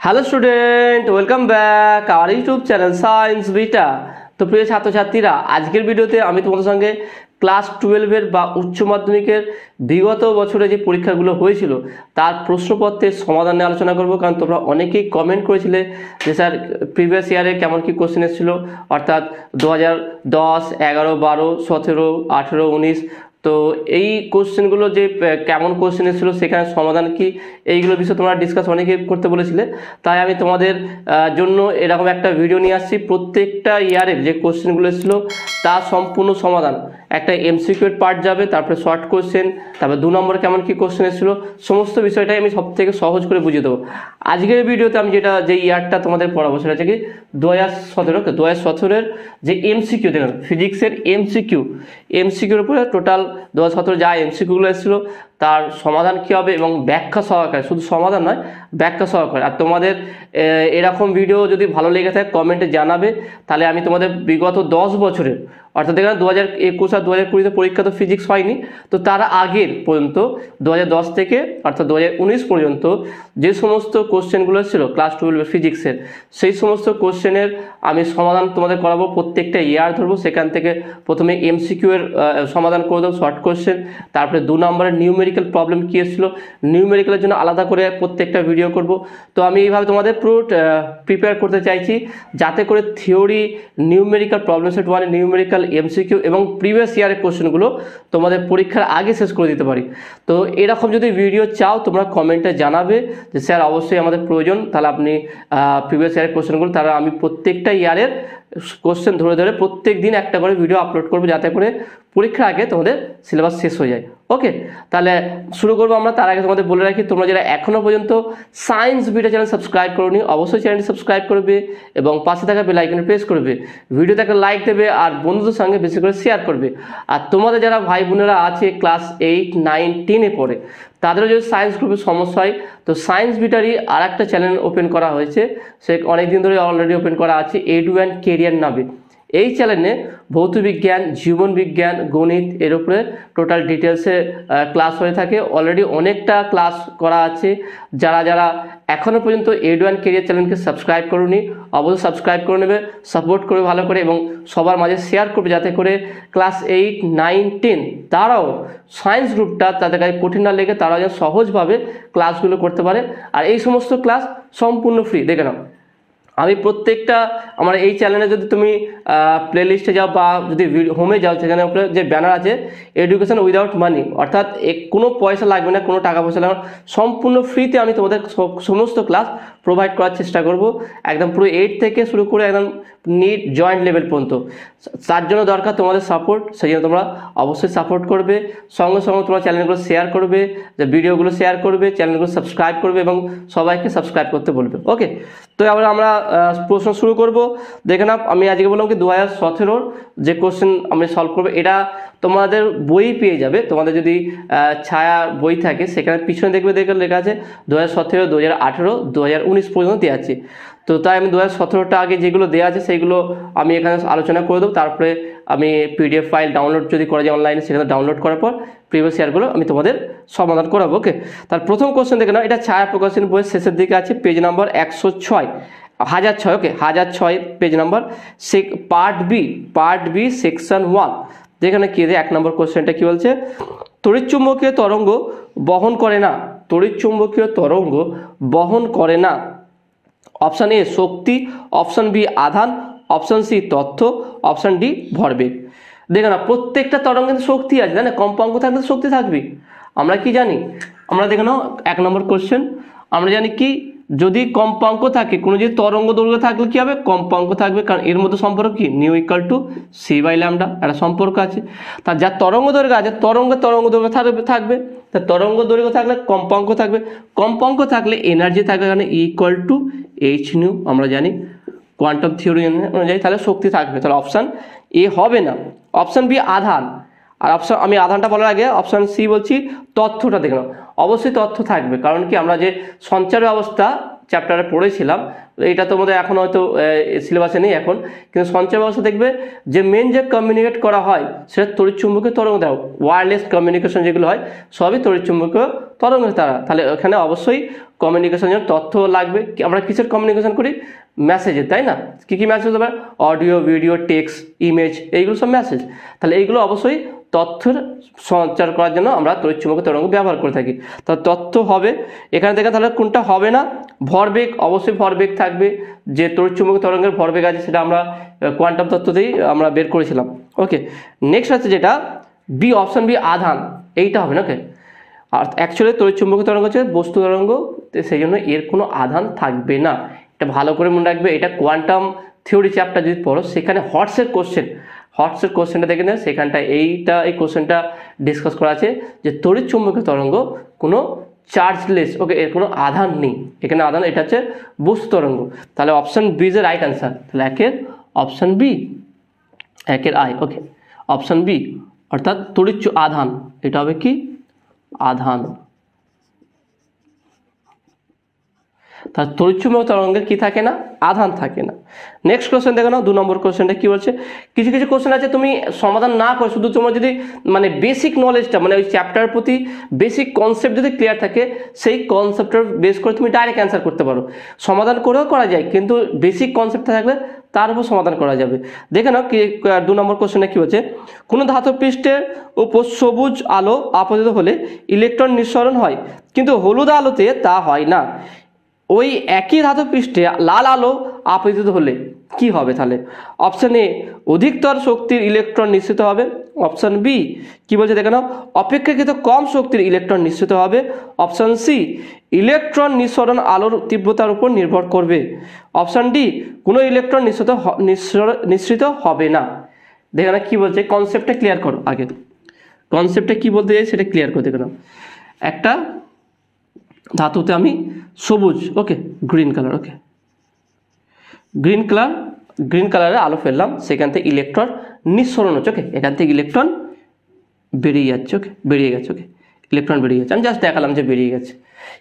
Hello student, welcome back our YouTube channel science beta. তো প্রিয় ছাত্রছাত্রীরা, আজকের ভিডিওতে আমি তোমাদের সঙ্গে ক্লাস 12-এর বা উচ্চ মাধ্যমিকের বিগত বছরে যে পরীক্ষাগুলো হয়েছিল তার প্রশ্নপত্রের সমাধান নিয়ে আলোচনা করব। কারণ তোমরা অনেকেই কমেন্ট করেছিলে যে স্যার প্রিভিয়াস ইয়ারে কেমন কী কোশ্চেন এসেছিলো, অর্থাৎ 2010, 11, 12, 17, 18, 19। তো এই কোশ্চেনগুলো যে কেমন কোশ্চেন এসেছিলো, সেখানে সমাধান কি, এইগুলো বিষয়ে তোমরা ডিসকাস অনেকে করতে বলেছিলে। তাই আমি তোমাদের জন্য এরকম একটা ভিডিও নিয়ে আসছি। প্রত্যেকটা ইয়ারের যে কোশ্চেনগুলো এসেছিলো তার সম্পূর্ণ সমাধান, একটা এমসিকিউ এর পার্ট যাবে, তারপরে শর্ট কোশ্চেন, তারপরে 2 নম্বরে কেমন কী কোশ্চেন এসেছিলো, সমস্ত বিষয়টাই আমি সব থেকে সহজ করে বুঝিয়ে দেবো। আজকের ভিডিওতে আমি যে ইয়ারটা তোমাদের পড়াবো সেটা হচ্ছে কি 2017-এর যে এমসিকিউ, দেখুন ফিজিক্সের এমসিকিউর উপরে টোটাল 2017 যা এমসিকিউগুলো এসেছিলো তার সমাধান কী হবে এবং ব্যাখ্যা সহকারে, শুধু সমাধান নয় ব্যাখ্যা সহকারে। আর তোমাদের এরকম ভিডিও যদি ভালো লেগে থাকে কমেন্টে জানাবে, তাহলে আমি তোমাদের বিগত 10 বছরের, অর্থাৎ দেখলাম 2021 আর 2020-তে পরীক্ষা তো ফিজিক্স হয়নি, তো তার আগের পর্যন্ত 2010 থেকে অর্থাৎ 2019 পর্যন্ত যে সমস্ত কোশ্চেনগুলো ছিল ক্লাস 12 ফিজিক্সের, সেই সমস্ত কোশ্চেনের আমি সমাধান তোমাদের করাবো। প্রত্যেকটা ইয়ার ধরবো, সেখান থেকে প্রথমে এমসিকিউ এর সমাধান করে দেবো, শর্ট কোশ্চেন, তারপরে 2 নম্বরের নিউমেরিক্যাল প্রবলেম কী এসেছিলো, নিউমেরিক্যালের জন্য আলাদা করে প্রত্যেকটা ভিডিও করব। তো আমি এইভাবে তোমাদের পুরো প্রিপেয়ার করতে চাইছি, যাতে করে theory, numerical problem set 1, numerical MCQ এবং প্রিভিয়াস ইয়ারের কোশ্চেনগুলো তোমাদের পরীক্ষার আগে শেষ করে দিতে পারি। তো এরকম যদি ভিডিও চাও তোমরা কমেন্টে জানাবে যে স্যার অবশ্যই আমাদের প্রয়োজন, তাহলে আপনি প্রিভিয়াস ইয়ারের কোশ্চেনগুলো, তারা আমি প্রত্যেকটা ইয়ারের কোশ্চেন ধরে ধরে প্রত্যেক দিন একটা করে ভিডিও আপলোড করবো, যাতে করে পরীক্ষার আগে তোমাদের সিলেবাস শেষ হয়ে যায়। ওকে, তাহলে শুরু করবো আমরা। তার আগে তোমাদের বলে রাখি, তোমরা যারা এখনও পর্যন্ত সায়েন্স বিটা চ্যানেল সাবস্ক্রাইব করোনি, অবশ্যই চ্যানেলটি সাবস্ক্রাইব করবে এবং পাশে থাকা বেল আইকনে প্রেস করবে, ভিডিওতে একটা লাইক দেবে আর বন্ধুদের সঙ্গে বেশি করে শেয়ার করবে। আর তোমাদের যারা ভাই বোনেরা আছে ক্লাস 8, 9, 10-এ পড়ে, তাদেরও যদি সায়েন্স গ্রুপের সমস্যা হয়, তো সায়েন্স বিটারই আর একটা চ্যানেল ওপেন করা হয়েছে, সে অনেক দিন ধরে অলরেডি ওপেন করা আছে, এডু অ্যান্ড কেরিয়ার নামে। এই চ্যানেলে ভৌতবিজ্ঞান, জীবনবিজ্ঞান, গণিত এর উপরে টোটাল ডিটেলসে ক্লাস হয়ে থাকে। অলরেডি অনেকটা ক্লাস করা আছে। যারা যারা এখনও পর্যন্ত এডু অ্যান্ড কেরিয়ার চ্যানেলকে সাবস্ক্রাইব করোনি, অবশ্যই সাবস্ক্রাইব করে নেবে, সাপোর্ট করবে ভালো করে এবং সবার মাঝে শেয়ার করবে, যাতে করে ক্লাস 8, 9, 10 তারাও সায়েন্স গ্রুপটা তাদের কাছে কঠিন না লেগে তারা যেন সহজভাবে ক্লাসগুলো করতে পারে। আর এই সমস্ত ক্লাস সম্পূর্ণ ফ্রি। দেখে নাও, আমি প্রত্যেকটা আমার এই চ্যানেলে যদি তুমি প্লেলিস্টে যাও বা যদি হোমে যাও, সেখানে উপরে যে ব্যানার আছে এডুকেশন উইদাউট মানি, অর্থাৎ কোনো পয়সা লাগবে না, কোনো টাকা পয়সা লাগবে না, সম্পূর্ণ ফ্রিতে আমি তোমাদের সমস্ত ক্লাস প্রোভাইড করার চেষ্টা করব, একদম পুরো 8 থেকে শুরু করে একদম নিট জয়েন্ট লেভেল পর্যন্ত। তার জন্য দরকার তোমাদের সাপোর্ট, সেই জন্য তোমরা অবশ্যই সাপোর্ট করবে। সঙ্গে সঙ্গে তোমরা চ্যানেলগুলো শেয়ার করবে, যে ভিডিওগুলো শেয়ার করবে, চ্যানেলগুলো সাবস্ক্রাইব করবে এবং সবাইকে সাবস্ক্রাইব করতে বলবে। ওকে, তো এবার আমরা প্রশ্ন শুরু করব। দেখে নাও, আমি আজকে বললাম কি 2017-র যে কোশ্চেন আমি সলভ করবো, এটা তোমাদের বই পেয়ে যাবে। তোমাদের যদি ছায়া বই থাকে, সেখানে পিছনে দেখবে লেখা আছে 2017, 2018, 2019 পর্যন্ত দেওয়া আছে। তো তাই আমি 2017টা আগে যেগুলো দেওয়া আছে সেইগুলো আমি এখানে আলোচনা করে দেবো। তারপরে আমি পিডিএফ ফাইল ডাউনলোড যদি করা যায় অনলাইনে, সেখানে ডাউনলোড করার পর প্রিভিয়াস ইয়ারগুলো আমি তোমাদের সমাধান করাবো। ওকে, তার প্রথম কোশ্চেন দেখে নাও, এটা ছায়া প্রকাশন বইয়ের শেষের দিকে আছে, page number 106, 1006। Okay, 1006 page number, part B section 1। যেখানে কি 1 নম্বর কোশ্চেনটা কি বলছে, তড়িৎচুম্বকীয় তরঙ্গ বহন করে না, তড়িৎচুম্বকীয় তরঙ্গ বহন করে না। অপশান এ শক্তি, অপশান বি আধান, অপশান সি তথ্য, অপশান ডি ভরবেগ। দেখো না, প্রত্যেকটা তরঙ্গ কিন্তু শক্তি আছে, তাই না? কম্পাঙ্ক থাকলে শক্তি থাকবে। আমরা কি জানি, আমরা দেখে নাও 1 নম্বর কোশ্চেন, আমরা জানি কি যদি কম্পাঙ্ক থাকে, কোনো যদি তরঙ্গ দৈর্ঘ্য থাকলে কি হবে, কম্পাঙ্ক থাকবে, কারণ এর মধ্যে সম্পর্ক কি nu equal to C by lambda, একটা সম্পর্ক আছে। তার যা তরঙ্গ দৈর্ঘ্য আছে, তরঙ্গ দৈর্ঘ্য থাকবে, তা তরঙ্গ দৈর্ঘ্য থাকলে কম্পাঙ্ক থাকবে, কম্পাঙ্ক থাকলে এনার্জি থাকবে, কারণ ইকুয়াল টু এইচ নিউ, আমরা জানি কোয়ান্টাম থিওরি অনুযায়ী, তাহলে শক্তি থাকবে। তাহলে অপশান এ হবে না। অপশান বি আধান, আর অপশান, আমি আধানটা বলার আগে অপশান সি বলছি তথ্যটা। দেখলাম অবশ্যই তথ্য থাকবে, কারণ কি আমরা যে সঞ্চার ব্যবস্থা চ্যাপ্টারে পড়েছিলাম, এইটা তোমাদের এখন হয়তো সিলেবাসে নেই এখন, কিন্তু সঞ্চয় ব্যবস্থা দেখবে যে মেন যে কমিউনিকেট করা হয় সেটা তড়িৎচুম্বকীয় তরঙ্গ দেওয়া, ওয়্যারলেস কমিউনিকেশন যেগুলো হয় সবই তড়িৎচুম্বকীয় তরঙ্গের দ্বারা। তাহলে এখানে অবশ্যই কমিউনিকেশনের জন্য তথ্য লাগবে। আমরা কিসের কমিউনিকেশন করি? মেসেজের, তাই না? কী কী মেসেজ হতে পারে? অডিও, ভিডিও, টেক্সট, ইমেজ, এইগুলো সব মেসেজ। তাহলে এইগুলো অবশ্যই তথ্যের সঞ্চার করার জন্য আমরা তড়িৎচুম্বকীয় তরঙ্গ ব্যবহার করে থাকি। তো তথ্য হবে এখানে দেখেন, তাহলে কোনটা হবে না? ভরবেগ, অবশ্যই ভরবেগ থাকবে। যে তড়িৎচুম্বকীয় তরঙ্গের ভরবেগ আছে সেটা আমরা কোয়ান্টাম তত্ত্বতেই আমরা বের করেছিলাম। ওকে, নেক্সট আছে যেটা বি, অপশন বি, আধান। এইটা হবে না। ওকে, আর অ্যাকচুয়ালি তড়িৎচুম্বকীয় তরঙ্গ হচ্ছে বস্তু তরঙ্গ, সেই জন্য এর কোনো আধান থাকবে না। এটা ভালো করে মনে রাখবে। এটা কোয়ান্টাম থিওরি চ্যাপ্টার যদি পড়ো সেখানে হটসের কোশ্চেনটা দেখে নেয়, সেখানটা এই কোশ্চেনটা ডিসকাস করা আছে যে তড়িৎচুম্বকীয় তরঙ্গ কোনো চার্জলেস, ওকে, এর কোনো আধান নেই, এখানে আধান, এটা হচ্ছে বস্তু তরঙ্গ। তাহলে option B is a right answer. তাহলে একের অপশন বি, একের আই। ওকে, অপশন বি অর্থাৎ আধান, এটা হবে কি? আধান। তার তড়িৎচুম্বকীয় তরঙ্গের কি থাকে না? আধান থাকে না। নেক্সট কোশ্চেন দেখো না, 2 নম্বর কোশ্চেনটা কি বলছে? কিছু কিছু কোশ্চেন আছে তুমি সমাধান না করো, শুধু তোমার যদি মানে বেসিক নলেজটা, মানে ওই চ্যাপ্টার প্রতি বেসিক কনসেপ্ট যদি ক্লিয়ার থাকে, সেই কনসেপ্টের বেস করে তুমি ডাইরেক্ট অ্যান্সার করতে পারো। সমাধান করেও করা যায়, কিন্তু বেসিক কনসেপ্ট থাকলে তার উপর সমাধান করা যাবে। দেখে নাও কি 2 নম্বর কোশ্চেনে কি বলছে? কোনো ধাতব পৃষ্ঠের উপর সবুজ আলো আপতিত হলে ইলেকট্রন নিঃসরণ হয়, কিন্তু হলুদ আলোতে তা হয় না। ওই একই ধাতব পৃষ্ঠে লাল আলো আপতিত হলে কি হবে? তাহলে অপশন এ, অধিকতর শক্তির ইলেকট্রন নিঃসৃত হবে। অপশন বি কি বলছে দেখে নাও, অপেক্ষাকৃত কম শক্তির ইলেকট্রন নিঃসৃত হবে। অপশন সি, ইলেকট্রন নিঃসরণ আলোর তীব্রতার উপর নির্ভর করবে। অপশন ডি, কোনো ইলেকট্রন নিঃসৃত হবে না। দেখে না কি বলছে, কনসেপ্টটা ক্লিয়ার করো আগে। কনসেপ্টটা কি বলতে চাই সেটা ক্লিয়ার করে দেখে নাও। একটা ধাতুতে আমি সবুজ, ওকে, গ্রিন কালার, ওকে, গ্রিন কালারে আলো ফেললাম, সেখান থেকে ইলেকট্রন নিঃসরণ হচ্ছে। ওকে, এখান থেকে ইলেকট্রন বেরিয়ে যাচ্ছে। ওকে, বেরিয়ে গেছে। ওকে, ইলেকট্রন বেরিয়ে যাচ্ছে, আমি জাস্ট দেখালাম যে বেরিয়ে গেছে।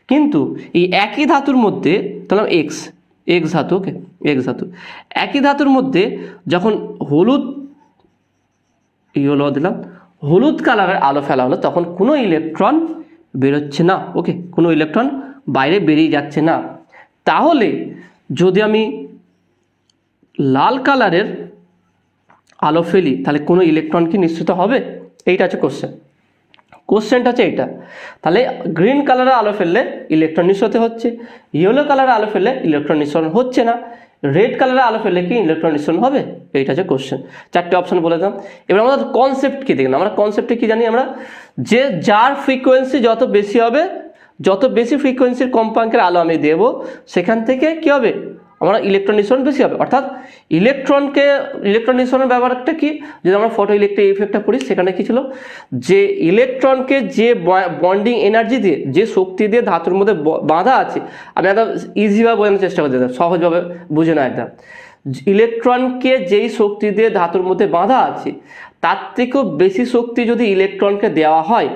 কিন্তু এই একই ধাতুর মধ্যে ধরলাম এক্স ধাতু, ওকে, এক্স ধাতু, একই ধাতুর মধ্যে যখন হলুদ কালারের আলো ফেলা হলো, তখন কোনো ইলেকট্রন বেরোচ্ছে না। ওকে, কোনো ইলেকট্রন বাইরে বেরিয়ে যাচ্ছে না। তাহলে যদি আমি লাল কালারের আলো ফেলি, তাহলে কোনো ইলেকট্রন কি নিঃসৃত হবে? এইটা হচ্ছে কোশ্চেনটা হচ্ছে এইটা। তাহলে গ্রিন কালারের আলো ফেললে ইলেকট্রন নিঃসরণ হচ্ছে, ইয়েলো কালারের আলো ফেললে ইলেকট্রন নিঃসরণ হচ্ছে না, রেড কালারের আলো ফেললে কি ইলেকট্রন নিঃসরণ হবে? এইটা হচ্ছে কোশ্চেন। 4টে অপশন বলে দিলাম। এবার আমরা কনসেপ্ট কি দেখলাম? আমরা কনসেপ্টে কি জানি? আমরা যে যার ফ্রিকোয়েন্সি যত বেশি হবে, যত বেশি ফ্রিকোয়েন্সির কম্পাঙ্কের আলো আমি দেব, সেখান থেকে কি হবে? আমরা ইলেকট্রন নিঃসরণ বেশি হবে। অর্থাৎ ইলেকট্রন নিঃসরণের ব্যাপারটা কি? যদি আমরা ফটো ইলেকট্রিক ইফেক্টটা পড়ি, সেখানে কি ছিল? যে ইলেকট্রনকে যে বন্ডিং এনার্জি দিয়ে, যে শক্তি দিয়ে ধাতুর মধ্যে বাঁধা আছে, আমি একদম ইজিভাবে বোঝানোর চেষ্টা করতে, সহজভাবে বুঝে না একদম। ইলেকট্রনকে যেই শক্তি দিয়ে ধাতুর মধ্যে বাঁধা আছে, তার থেকেও বেশি শক্তি যদি ইলেকট্রনকে দেওয়া হয়,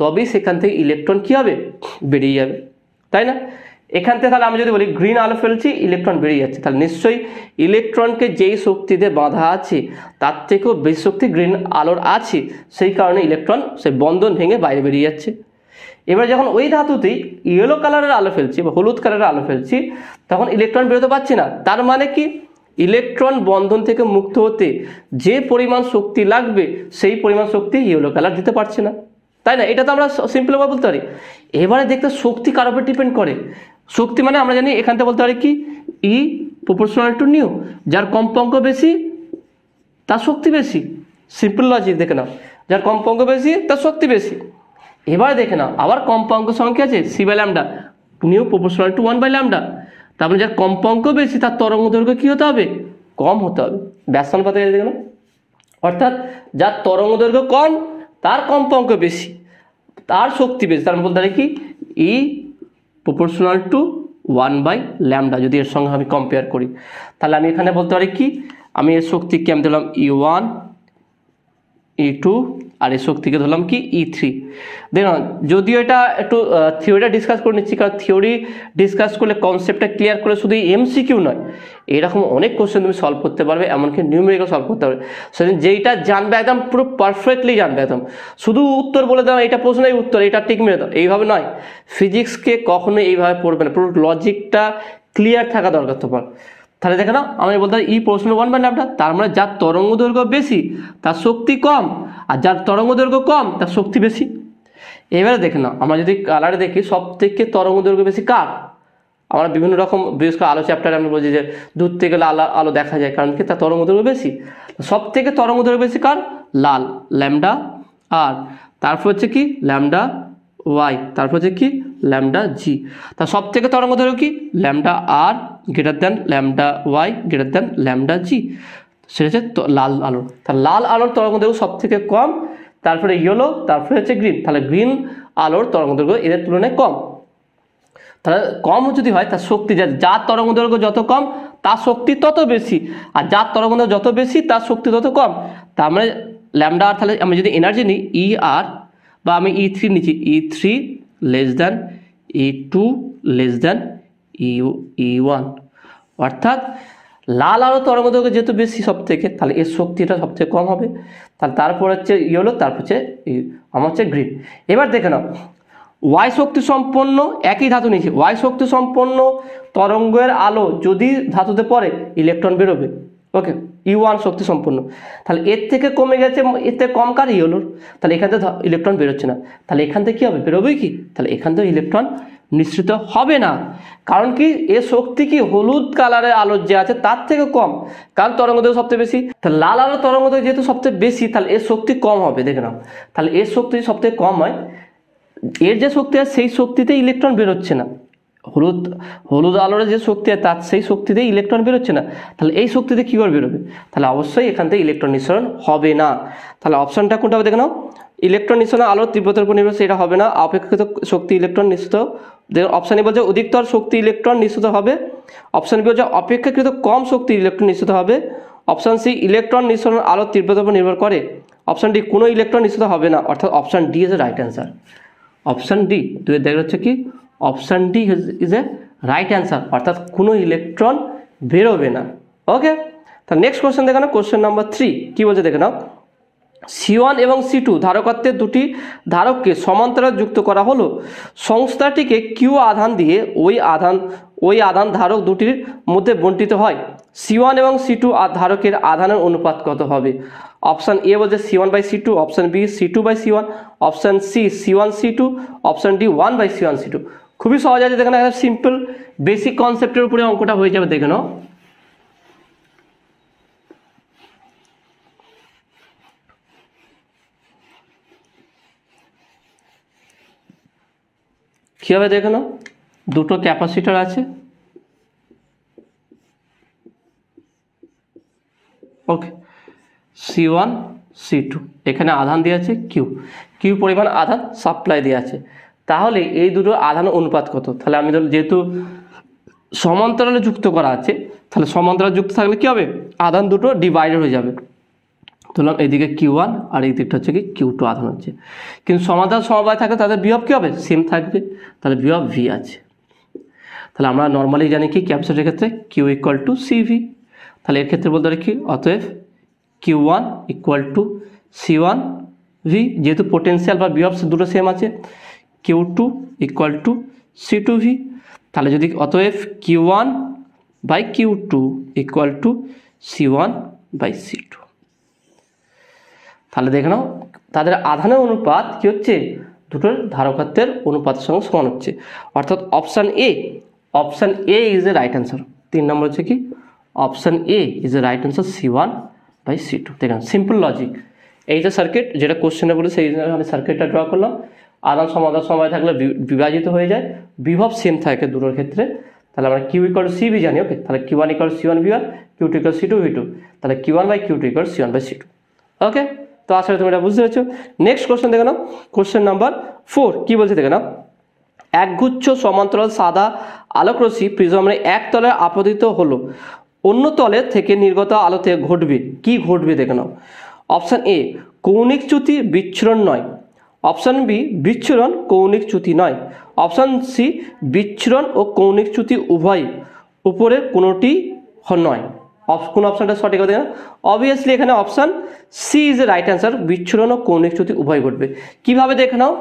তবেই সেখান থেকে ইলেকট্রন কি হবে? বেরিয়ে যাবে, তাই না? এখান থেকে তাহলে আমি যদি বলি গ্রিন আলো ফেলছি, ইলেকট্রন বেরিয়ে যাচ্ছে, তাহলে নিশ্চয়ই ইলেকট্রনকে যেই শক্তি দিয়ে বাঁধা আছে, তার থেকেও বেশি শক্তি গ্রিন আলোর আছে, সেই কারণে ইলেকট্রন সেই বন্ধন ভেঙে বাইরে বেরিয়ে যাচ্ছে। এবার যখন ওই ধাতুতেই ইয়েলো কালারের আলো ফেলছি বা হলুদ কালারের আলো ফেলছি, তখন ইলেকট্রন বেরোতে পারছে না। তার মানে কি? ইলেকট্রন বন্ধন থেকে মুক্ত হতে যে পরিমাণ শক্তি লাগবে, সেই পরিমাণ শক্তি ইয়েলো কালার দিতে পারছে না, তাই না? এটা তো আমরা সিম্পলভাবে বলতে পারি। এবারে দেখতে শক্তি কার উপর ডিপেন্ড করে? শক্তি মানে আমরা জানি এখান থেকে বলতে পারি কি, ই প্রপোর্শনাল টু নিউ, যার কম্পাঙ্ক বেশি তার শক্তি বেশি। সিম্পল লজিক দেখে নাও, যার কম্পাঙ্ক বেশি তার শক্তি বেশি। এবারে দেখে নাও, আবার কম্পাঙ্ক সংখ্যা আছে C by lambda, nu proportional to 1 by lambda. তার মানে যার কম্পাঙ্ক বেশি তার তরঙ্গ দৈর্ঘ্য কী হতে হবে? কম হতে হবে। ব্যাসানুপাতে দেখে নাও, অর্থাৎ যার তরঙ্গ দৈর্ঘ্য কম তার কম্পাঙ্ক বেশি, তার শক্তি বেশি। তার বলতে পারি কি, ই প্রপোর্শনাল টু 1 বাই ল্যামডা। যদি এর সঙ্গে আমি কম্পেয়ার করি, তাহলে আমি এখানে বলতে পারি কি, আমি এর শক্তিকে আমি দিলাম E1 E2 আর এই শক্তিকে ধরলাম কি E3। দেখুন যদিও এটা একটু থিওরিটা ডিসকাস করে নিচ্ছি, কারণ থিওরি ডিসকাস করলে কনসেপ্টটা ক্লিয়ার করে শুধু এমসিকিউ নয়, এরকম অনেক কোশ্চেন তুমি সলভ করতে পারবে, এমনকি নিউমেরিক্যাল সলভ করতে পারবে। সেদিন যেইটা জানবে একদম পুরো পারফেক্টলি জানবে, একদম শুধু উত্তর বলে দাও এটা প্রশ্নের উত্তর, এটা ঠিক মেরে দাও, এইভাবে নয়। ফিজিক্সকে কখনো এইভাবে পড়বে না, পুরো লজিকটা ক্লিয়ার থাকা দরকার তোমার। তাহলে দেখে নাও আমি বলতে পারি ই প্রশ্ন 1/λ, তার মানে যার তরঙ্গ দৈর্ঘ্য বেশি তার শক্তি কম, আর যার তরঙ্গ দৈর্ঘ্য কম তার শক্তি বেশি। এবারে দেখে নাও আমরা যদি কালারে দেখি সব থেকে তরঙ্গ দৈর্ঘ্য বেশি কার? আমরা বিভিন্ন রকম বিশেষ করে আলো চ্যাপ্টারে আমরা বলছি যে দূর থেকে গেলে আলো দেখা যায়, কারণ কি তার তরঙ্গ দৈর্ঘ্য বেশি। সব থেকে তরঙ্গ দৈর্ঘ্য বেশি কার? লাল, ল্যামডা আর, তারপর হচ্ছে কি ল্যামডা ওয়াই, তারপর হচ্ছে কি ল্যামডা জি। তার সব থেকে তরঙ্গ দৈর্ঘ্য কি? Lambda R greater than lambda Y greater than lambda G, সেটা হচ্ছে লাল আলো। তাহলে লাল আলোর তরঙ্গ দৈর্ঘ্য সব থেকে কম, তারপরে ইয়েলো, তারপরে হচ্ছে গ্রিন। তাহলে গ্রিন আলোর তরঙ্গ দৈর্ঘ্য এদের তুলনায় কম। তাহলে কম যদি হয় তার শক্তি, যার তরঙ্গ দৈর্ঘ্য যত কম তার শক্তি তত বেশি, আর যার তরঙ্গ দৈর্ঘ্য যত বেশি তার শক্তি তত কম। তার মানে ল্যামডা আর, তাহলে আমি যদি এনার্জি নিই ই আর, বা আমি E3 নিচ্ছি, E3 less than E2 less than E1, অর্থাৎ লাল আলো তরঙ্গ দৈর্ঘ্য যেহেতু বেশি সব থেকে, তাহলে এর শক্তিটা সবচেয়ে কম হবে। তাহলে তারপর হচ্ছে ইয়েলো, তারপর হচ্ছে আমার হচ্ছে গ্রিন। এবার দেখে নাও ওয়াই শক্তি সম্পন্ন, একই ধাতু নিয়েছি, ওয়াই শক্তি সম্পন্ন তরঙ্গের আলো যদি ধাতুতে পড়ে ইলেকট্রন বেরোবে। ওকে, E1 শক্তি সম্পন্ন, তাহলে এর থেকে কমে গেছে, এর থেকে কম কার? ইয়েলোর। তাহলে এখান থেকে ইলেকট্রন বেরোচ্ছে না, তাহলে এখান থেকে কী হবে? বেরোবেই কি? তাহলে এখান থেকে ইলেকট্রন নিঃসৃত হবে না, কারণ কি এর শক্তি কি হলুদ কালারের আলোর যে আছে তার থেকে কম, কারণ তরঙ্গ দৈর্ঘ্য সবচেয়ে বেশি। তাহলে লাল আলো তরঙ্গ দৈর্ঘ্য যেহেতু সবচেয়ে বেশি, তাহলে এর শক্তি কম হবে। দেখে নাও, তাহলে এর শক্তি সবথেকে কম হয়, এর যে শক্তি আছে সেই শক্তিতে ইলেকট্রন বেরোচ্ছে না। হলুদ আলোর যে শক্তি আছে তার সেই শক্তিতে ইলেকট্রন বেরোচ্ছে না, তাহলে এই শক্তিতে কী করে বেরোবে? তাহলে অবশ্যই এখান থেকে ইলেকট্রন নিঃসরণ হবে না। তাহলে অপশনটা কোনটা হবে দেখে নাও, ইলেকট্রন নিঃসরণ আলোর তীব্রতার উপর নির্ভর, এটা হবে না। অপেক্ষাকৃত শক্তি ইলেকট্রন নিঃসৃত, অপশন এ বলছে অধিকতর শক্তি ইলেকট্রন নিঃসৃত হবে। অপশন বি বলছে অপেক্ষাকৃত কম শক্তি ইলেকট্রন নিঃসৃত হবে। অপশন সি ইলেকট্রন নিঃসরণ আলোর তীব্রতার উপর নির্ভর করে। অপশন ডি কোনো ইলেকট্রন নিঃসৃত হবে না, অর্থাৎ option D is a right answer. Option D দুই দেখা যাচ্ছে কি option D is a right answer, অর্থাৎ কোনো ইলেকট্রন বেরোবে না। ওকে, তাহলে নেক্সট কোশ্চেন দেখে নাও, কোশ্চেন নাম্বার 3 কি বলছে দেখে নাও। C1 এবং C2 ধারকত্বের দুটি ধারককে সমান্তরাল যুক্ত করা হলো, সংস্থাটিকে কিউ আধান দিয়ে ওই আধান ধারক দুটির মধ্যে বণ্টিত হয়। C1 এবং C2 ধারকের আধানের অনুপাত কত হবে? অপশন এ বলছে C1/C2, option B C2/C1, option C C1/C2, option D 1/C1/C2। খুবই সহজ আছে, দেখে নাও, সিম্পল বেসিক কনসেপ্টের উপরে অঙ্কটা হয়ে যাবে। দেখে নাও, কীভাবে দেখে নাও, দুটো ক্যাপাসিটার আছে, ওকে, C1 C2, এখানে আধান দিয়ে আছে কিউ পরিমাণ আধান সাপ্লাই দিয়ে আছে। তাহলে এই দুটো আধানের অনুপাত কত? তাহলে আমি ধর যেহেতু সমান্তরালে যুক্ত করা আছে, তাহলে সমান্তরাল যুক্ত থাকলে কী হবে? আধান দুটো ডিভাইডেড হয়ে যাবে। ধরলাম এইদিকে Q1 আর এই দিকটা হচ্ছে কি Q2 আধান হচ্ছে, কিন্তু সমান্তরাল সমবায় থাকলে তাদের বিভব কী হবে? সেম থাকবে, তাহলে বিভব V আছে। তাহলে আমরা নর্মালি জানি কি ক্যাপাসিটরের ক্ষেত্রে Q = CV, তাহলে এর ক্ষেত্রে বলতে পারি কি অতএব Q1 = C1 V, যেহেতু পোটেনশিয়াল বা বিভব দুটো সেম আছে, Q2 = C2 V। তাহলে যদি অতএব Q1/Q2 = C1/C2, তাহলে দেখে নাও তাদের আধানের অনুপাত কি হচ্ছে? দুটোর ধারকত্বের অনুপাতের সঙ্গে সমান হচ্ছে, অর্থাৎ option A is a right answer. 3 নম্বর হচ্ছে কি option A is a right answer, C1/C2। দেখেন সিম্পল লজিক, এই যে সার্কিট যেটা কোশ্চেনে বলে সেই আমি সার্কিটটা ড্র করলাম। আধান সমাধান সময় থাকলে বিভাজিত হয়ে যায়, বিভব সেম থাকে দুটোর ক্ষেত্রে। তাহলে আমরা Q = CV জানি, ওকে, তাহলে Q1 = C1/V1, Q2 = C2/V2, তাহলে Q1/Q2 = C1/C2। ওকে, তো আসলে তুমি এটা বুঝতে পেরেছো। নেক্সট কোশ্চেন দেখে নাও, কোশ্চেন নাম্বার 4 কি বলছে দেখে নাও। একগুচ্ছ সমান্তরাল সাদা আলোকরশ্মি প্রিজমের এক তলে আপতিত হলো, অন্য তলে থেকে নির্গত আলোতে ঘটবে কি ঘটবে দেখে নাও। অপশান এ কৌণিক চ্যুতি বিচ্ছুরণ নয়, অপশান বি বিচ্ছুরণ কৌণিক চ্যুতি নয়, অপশান সি বিচ্ছুরণ ও কৌণিক চ্যুতি উভয়, উপরের কোনোটি নয়। কোন অপশানটা সঠিক হবে? অবভিয়াসলি এখানে option C is a right answer, বিচ্ছুরণ ও কৌণিক চ্যুতি উভয় ঘটবে। কিভাবে দেখে নাও,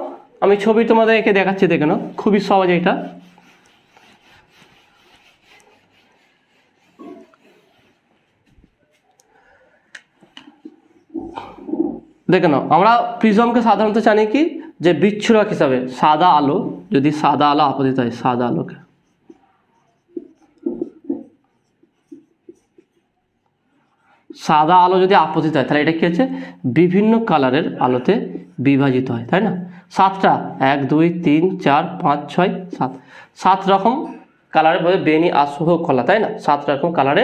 আমি ছবি তোমাদেরকে দেখাচ্ছি, দেখে নাও, খুবই সহজ এটা। দেখে নাও, আমরা প্রিজমকে সাধারণত জানি কি যে বিচ্ছুরক হিসাবে, সাদা আলো যদি সাদা আলো আপতিত হয়, সাদা আলোকে সাদা আলো যদি আপতিত হয় তাহলে এটা কি হচ্ছে বিভিন্ন কালারের আলোতে বিভাজিত হয়, তাই না? 7টা 1 2 3 4 5 6 7 7 রকম কালারের বেনি আসহ কলা, তাই না? 7 রকম কালারে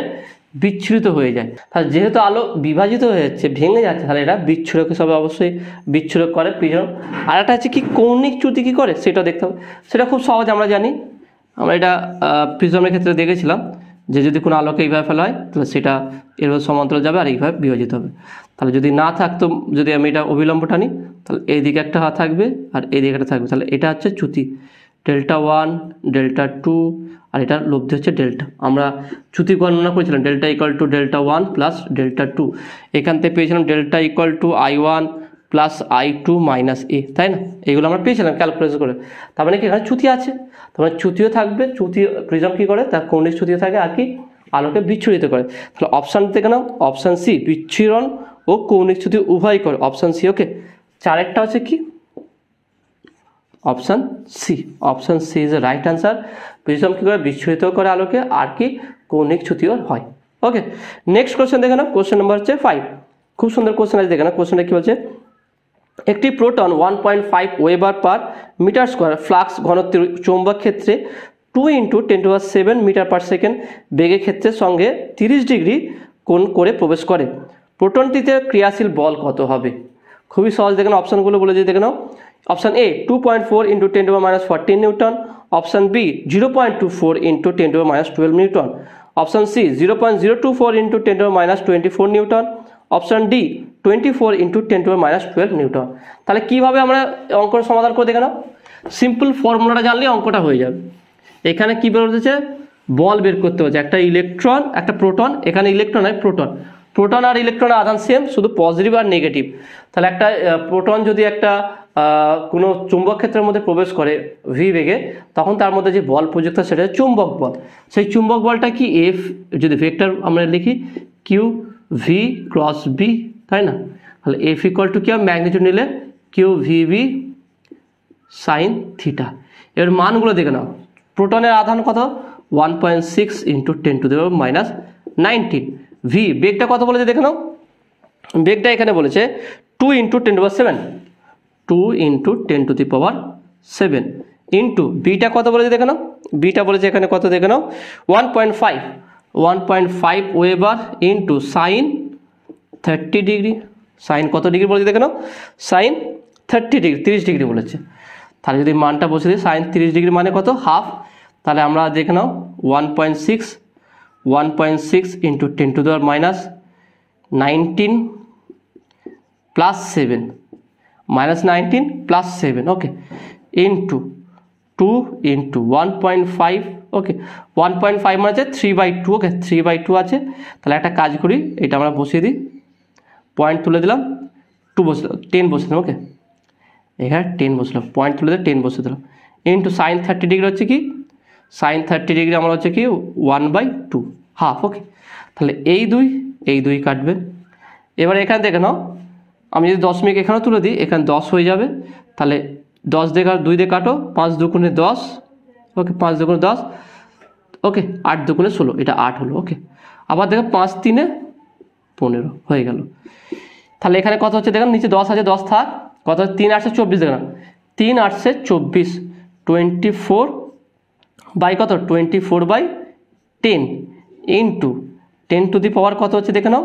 বিচ্ছুরিত হয়ে যায়। তাহলে যেহেতু আলো বিভাজিত হয়ে যাচ্ছে, ভেঙে যাচ্ছে, তাহলে এটা বিচ্ছুরক হিসাবে অবশ্যই বিচ্ছুরক করে প্রিজম। আর একটা হচ্ছে কি কৌণিক চ্যুতি কি করে সেটা দেখতে হবে, সেটা খুব সহজ, আমরা জানি, আমরা এটা প্রিজমের ক্ষেত্রে দেখেছিলাম যে যদি কোনো আলোকে এইভাবে ফেলা হয় তাহলে সেটা এভাবে সমান্তরাল যাবে আর এইভাবে বিভাজিত হবে। তাহলে যদি না থাকতো, যদি আমি এটা অবিলম্বটা নিই, তাহলে এইদিকে একটা থাকবে আর এইদিকে একটা থাকবে, তাহলে এটা হচ্ছে চ্যুতি, ডেল্টা 1 ডেল্টা 2 আর এটা লব্ধি হচ্ছে ডেল্টা। আমরা চ্যুতি গণনা করেছিলাম delta equal to delta 1 plus delta 2, এখান থেকে পেয়েছিলাম delta equal to I1 plus I2 minus A, তাই না? এইগুলো আমরা পেয়েছিলাম ক্যালকুলেশন করে। তার মানে কি এখানে চ্যুতি আছে, তার মানে চ্যুতিও থাকবে, চ্যুতি প্রিজম কি করে তার কৌণিক চ্যুতিও থাকে আর কি আলোকে বিচ্ছুরিত করে। তাহলে অপশান থেকে নাও অপশান সি বিচ্ছুরণ ও কৌণিক চ্যুতি উভয় করে, অপশান সি। ওকে, চারেরটা হচ্ছে কি option C, option C is a right answer. Prism কি করে বিচ্ছুরিত করে আলোকে আর কি কৌণিক চ্যুতিও হয়। ওকে, নেক্সট কোশ্চেন দেখে নাও, কোশ্চেন নাম্বার হচ্ছে 5। খুব সুন্দর কোশ্চেন আছে, দেখে নাও কোশ্চেনটা কি বলছে। একটি proton 1.5 weber per metre square flux ঘনত্বের চৌম্বক ক্ষেত্রে 2 × 10⁷ মিটার পার সেকেন্ড বেগের ক্ষেত্রের সঙ্গে 30 ডিগ্রি কোণ করে প্রবেশ করে, প্রোটনটিতে ক্রিয়াশীল বল কত হবে? খুবই সহজ, দেখেন অপশানগুলো বলে দিয়ে দেখে নাও। Option A 2.4 × 10⁻⁻14 newton, option B 0.24 × 10⁻12 newton, option C 0.024 × 10⁻24 newton, option D 24 × 10⁻12 newton. তাহলে কিভাবে আমরা অঙ্কটা সমাধান করে দেখে নাও, সিম্পল ফর্মুলাটা জানলে অঙ্কটা হয়ে যাবে। এখানে কি বের হচ্ছে বল বের করতে হচ্ছে, একটা ইলেকট্রন একটা প্রোটন, এখানে ইলেকট্রন নয় প্রোটন, প্রোটন আর ইলেকট্রনের আধান সেম, শুধু পজিটিভ আর নেগেটিভ। তাহলে একটা প্রোটন যদি একটা কোনো চুম্বক ক্ষেত্রের মধ্যে প্রবেশ করে ভি বেগে, তখন তার মধ্যে যে বল প্রযুক্ত হয় সেটা চুম্বক বল। সেই চুম্বক বলটা কি এফ, যদি ভেক্টর আমরা লিখি কিউ ভি ক্রস বি, তাই না? তাহলে এফ ইকুয়াল টু কি হবে, ম্যাগনিটিউড নিলে Q V B sine theta. এর মানগুলো দেখে নাও, প্রোটনের আধান কত 1.6 × 10⁻⁻19, ভি বেগটা কত বলেছে দেখে নাও, বেগটা এখানে বলেছে 2 × 10⁻7, 2 × 10⁻7 ইন্টু বিটা কত বলেছে দেখে নাও, বিটা বলেছে এখানে কত দেখে নাও 1.5 weber into sine 30 degree, sine কত ডিগ্রি বলেছে দেখে নাও, সাইন 30 ডিগ্রি 30 ডিগ্রি বলেছে। তাহলে যদি মানটা বসে দিই সাইন 30 ডিগ্রি মানে কত হাফ, তাহলে আমরা দেখে নাও 1.6 × 10⁻19 প্লাস 7 -19 প্লাস 7, ওকে, ইন্টু 2 × 1.5, ওকে, 1.5 মানে আছে 3/2, ওকে 3/2 আছে। তাহলে একটা কাজ করি, এটা আমরা বসিয়ে দিই, পয়েন্ট তুলে দিলাম, 2 বসে 10 বসে দিলাম, ওকে, এখানে 10 বসলাম, পয়েন্ট তুলে দিয়ে 10 বসে দিলাম, ইন্টু সাইন 30 ডিগ্রি হচ্ছে কি, সাইন 30 ডিগ্রি আমার হচ্ছে কি 1/2 হাফ, ওকে। তাহলে এই দুই কাটবে। এবার এখানে দেখে নাও, আমি যদি দশমিক এখানেও তুলে দিই, এখানে 10 হয়ে যাবে, তাহলে 10 দিয়ে 2 দিয়ে কাটো, 5 দুগুণে 10, ওকে, 5 দুগুণে 10, ওকে, 8 দুগুণে 16, এটা 8 হলো, ওকে। আবার দেখো 5 3 15 হয়ে গেল। তাহলে এখানে কত হচ্ছে দেখেন, নিচে 10 আছে, 10 থাক, কত 3 8 24 দেখেন, 3 8 24, 24 বাই কত 24/10 ইন্টু 10⁻, কত হচ্ছে দেখে নাও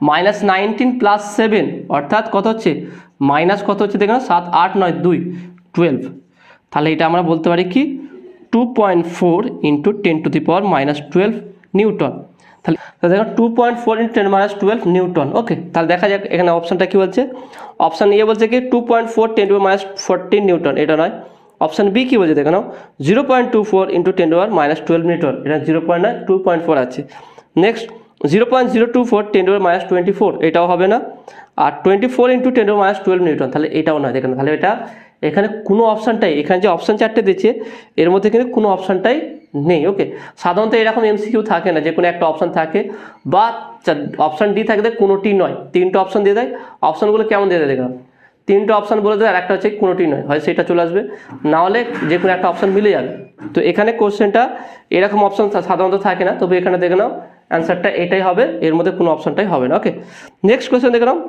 -19 প্লাস 7, অর্থাৎ কত হচ্ছে মাইনাস কত হচ্ছে দেখে নাও 7 8 9 2 12। তাহলে এটা আমরা বলতে পারি কি 2.4 × 10⁻⁻12 নিউটন। তাহলে দেখো 2.4 × 10⁻12 নিউটন। ওকে, তাহলে দেখা যাক এখানে অপশনটা কি বলছে। অপশন এ বলছে কি 2.4 × 10⁻14 নিউটন, এটা নয়। অপশন বি কি বলছে দেখে নাও 0.24 × 10⁻12 নিউটন, এটা 0.9 2.4 আছে। নেক্সট 0.024 × 10⁻24, এটাও হবে না। আর 24 × 10⁻12 নিউটন, তাহলে এটাও নয়। দেখেন তাহলে এটা এখানে কোনো অপশানটাই, এখানে যে অপশান চারটে দিচ্ছে এর মধ্যে কিন্তু কোনো অপশানটাই নেই। ওকে, সাধারণত এরকম এমসিকিউ থাকে না যে কোনো একটা অপশান থাকে বা অপশান ডি থাকে কোনোটি নয়, তিনটে অপশান দিয়ে দেয়। অপশানগুলো কেমন দিয়ে দেয় দেখলাম, তিনটে অপশান বলে দেয় আর একটা হচ্ছে কোনোটি নয়, হয় সেটা চলে আসবে, না হলে যে কোনো একটা অপশান মিলে যাবে। তো এখানে কোশ্চেনটা এরকম অপশান সাধারণত থাকে না, তবে এখানে দেখে নাও অ্যান্সারটা এটাই হবে, এর মধ্যে কোনো অপশানটাই হবে না। ওকে, নেক্সট কোশ্চেন দেখে নাও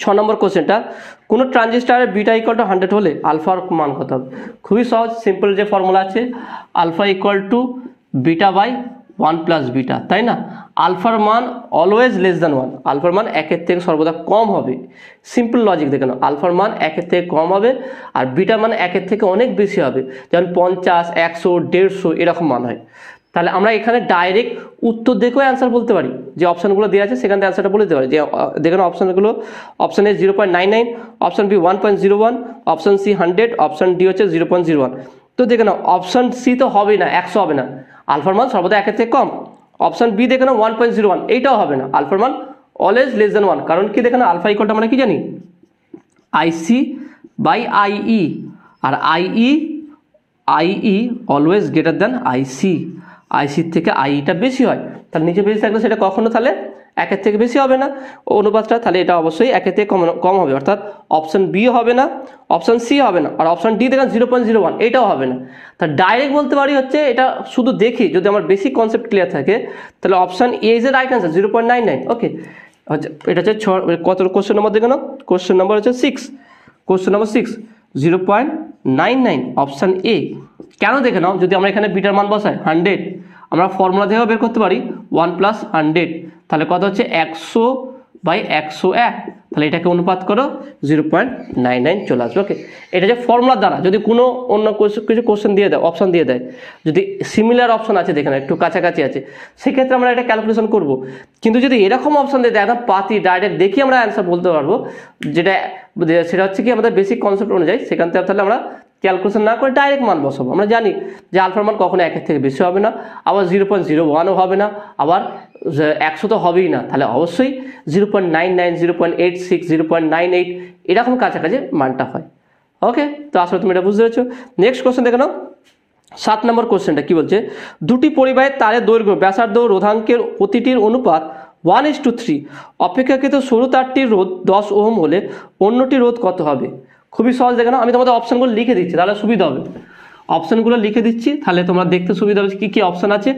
6 নম্বর কোশ্চেনটা, কোনো ট্রানজিস্টারের বিটা ইকুয়াল টু 100 হলে আলফার মান কত হবে? খুবই সহজ, সিম্পল যে ফর্মুলা আছে, alpha equal to beta by 1 plus beta, তাই না? আলফার মান অলওয়েজ লেস দ্যান 1, আলফার মান 1-এর থেকে সর্বদা কম হবে। সিম্পল লজিক দেখে নাও, আলফার মান 1-এর থেকে কম হবে আর বিটা মান 1-এর থেকে অনেক বেশি হবে, যেমন 50, 100, 150 এরকম মান হয়। তাহলে আমরা এখানে ডাইরেক্ট উত্তর দেখেও অ্যান্সার বলতে পারি, যে অপশানগুলো দেওয়া আছে সেখান থেকে অ্যান্সারটা বলে দিতে পারি। যে দেখেন অপশানগুলো, option A 0.99, option B 1.01, option C 100, option D হচ্ছে 0.01। তো দেখে নাও অপশান সি তো হবেই না, 100 হবে না, আলফার মান সর্বদা 1-এর থেকে কম। অপশান বি দেখে নাও 1.01, এইটাও হবে না, আলফার মান অলওয়েজ লেস দ্যান 1। কারণ কি দেখে নাও আলফা ইকুয়ালটা মানে কি জানি, আইসি বাই আইই, আর IE always greater than IC, আইসির থেকে আইটা বেশি হয়। তাহলে নিচে বেশি থাকলে সেটা কখনো তাহলে 1-এর থেকে বেশি হবে না অনুপাতটা, তাহলে এটা অবশ্যই 1-এর থেকে কম হবে, অর্থাৎ অপশান বি হবে না, অপশান সি হবে না, আর অপশান ডি দেখেন 0.01, এটাও হবে না। তা ডাইরেক্ট বলতে পারি হচ্ছে এটা শুধু দেখি, যদি আমার বেসিক কনসেপ্ট ক্লিয়ার থাকে তাহলে option A is a right answer 0.99। ওকে, এটা হচ্ছে কত কোশ্চেন নাম্বার দেখে নাও, কোশ্চেন নাম্বার হচ্ছে 6, কোশ্চেন নাম্বার 6 0.99 অপশান এ। কেন দেখে নাও, যদি আমরা এখানে বিটার মান বসাই 100, আমরা ফর্মুলা থেকেও বের করতে পারি 1 + 100, তাহলে কত হচ্ছে 100/101, তাহলে এটাকে অনুপাত করো 0.99 চলে আসবে। ওকে, এটা যে ফর্মুলার দ্বারা যদি কোনো অন্য কিছু কোশ্চেন দিয়ে দেয়, অপশান দিয়ে দেয়, যদি সিমিলার অপশান আছে দেখেন একটু কাছাকাছি আছে, সেক্ষেত্রে আমরা এটা ক্যালকুলেশন করব। কিন্তু যদি এরকম অপশান দিয়ে দেয় একদম পাতি ডাইরেক্ট দেখি আমরা অ্যান্সার বলতে পারবো, সেটা হচ্ছে কি আমাদের বেসিক কনসেপ্ট অনুযায়ী, সেখান থেকে তাহলে আমরা ক্যালকুলেশন না করে ডাইরেক্ট মান বসাবো। আমরা জানি যে আলফার মান কখনো 1-এর থেকে বেশি হবে না, আবার 0.01ও হবে না, আবার 100 তো হবেই না, তাহলে অবশ্যই 0.99, 0.86, 0.98 এরকম কাছাকাছি মানটা হয়। ওকে, তো আসলে তুমি এটা বুঝতে পেরেছো। নেক্সট কোশ্চেন দেখে নাও 7 নম্বর কোশ্চেনটা কি বলছে, দুটি পরিবাহের তারের দৈর্ঘ্য, ব্যাসার্ধ, রোধাঙ্কের প্রতিটির অনুপাত 1:3, অপেক্ষাকৃত সরু তারটির রোধ 10 ওহম হলে অন্যটির রোধ কত হবে? খুবই সহজ দেখে নাও, আমি তোমাদের অপশানগুলো লিখে দিচ্ছি তাহলে সুবিধা হবে, অপশানগুলো লিখে দিচ্ছি তাহলে তোমরা দেখতে সুবিধা হবে কি কি অপশান আছে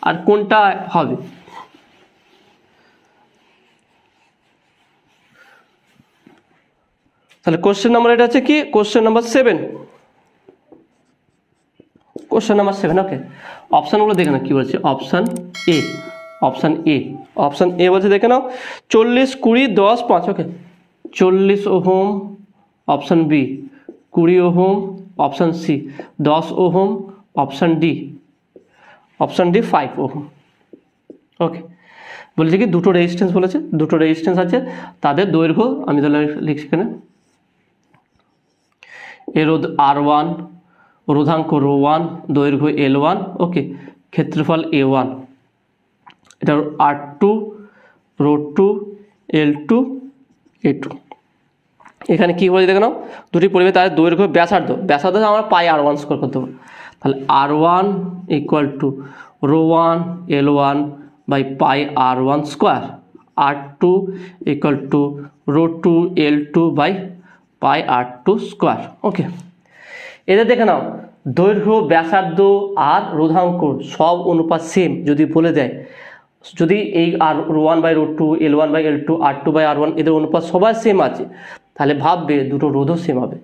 আর কোনটা হবে। তাহলে কোশ্চেন নাম্বার এটা আছে কি, question number 7, question number 7। Okay, অপশানগুলো দেখে নাও কি বলছে। Option A, option A, option A বলছে দেখে নাও 40, 20, 10, 5। Okay, 40 ohm, option B 20 ohm, option C 10 ohm, option D 5 ohm. Okay, বলছে কি দুটো রেজিস্ট্যান্স বলেছে, দুটো রেজিস্ট্যান্স আছে, তাদের দৈর্ঘ্য আমি তাহলে লিখছি এখানে, এর রোধ R1, রোধাঙ্ক ρ1, দৈর্ঘ্য L1, ওকে, ক্ষেত্রফল A1, এটা R2, ρ2, L2, A2। এখানে কি বলে দেখে নাও, দুটি পরিবাহের তারের দৈর্ঘ্য, ব্যাসার্ধ আমরা পাই R1 স্কোয়ার করতে পারবো, তাহলে R1 = ρ1 L1 by pi R1 square, R2 = ρ2 L2 by pi R2 square. Okay, এদের দেখে নাও দৈর্ঘ্য, ব্যাসার্ধ আর রোধাঙ্ক সব অনুপাত সেম যদি বলে দেয়, যদি এই R1/ρ2, L1/L2, R2/R1 এদের অনুপাত সবার সেম আছে, তাহলে ভাববে দুটো রোধও সেম হবে।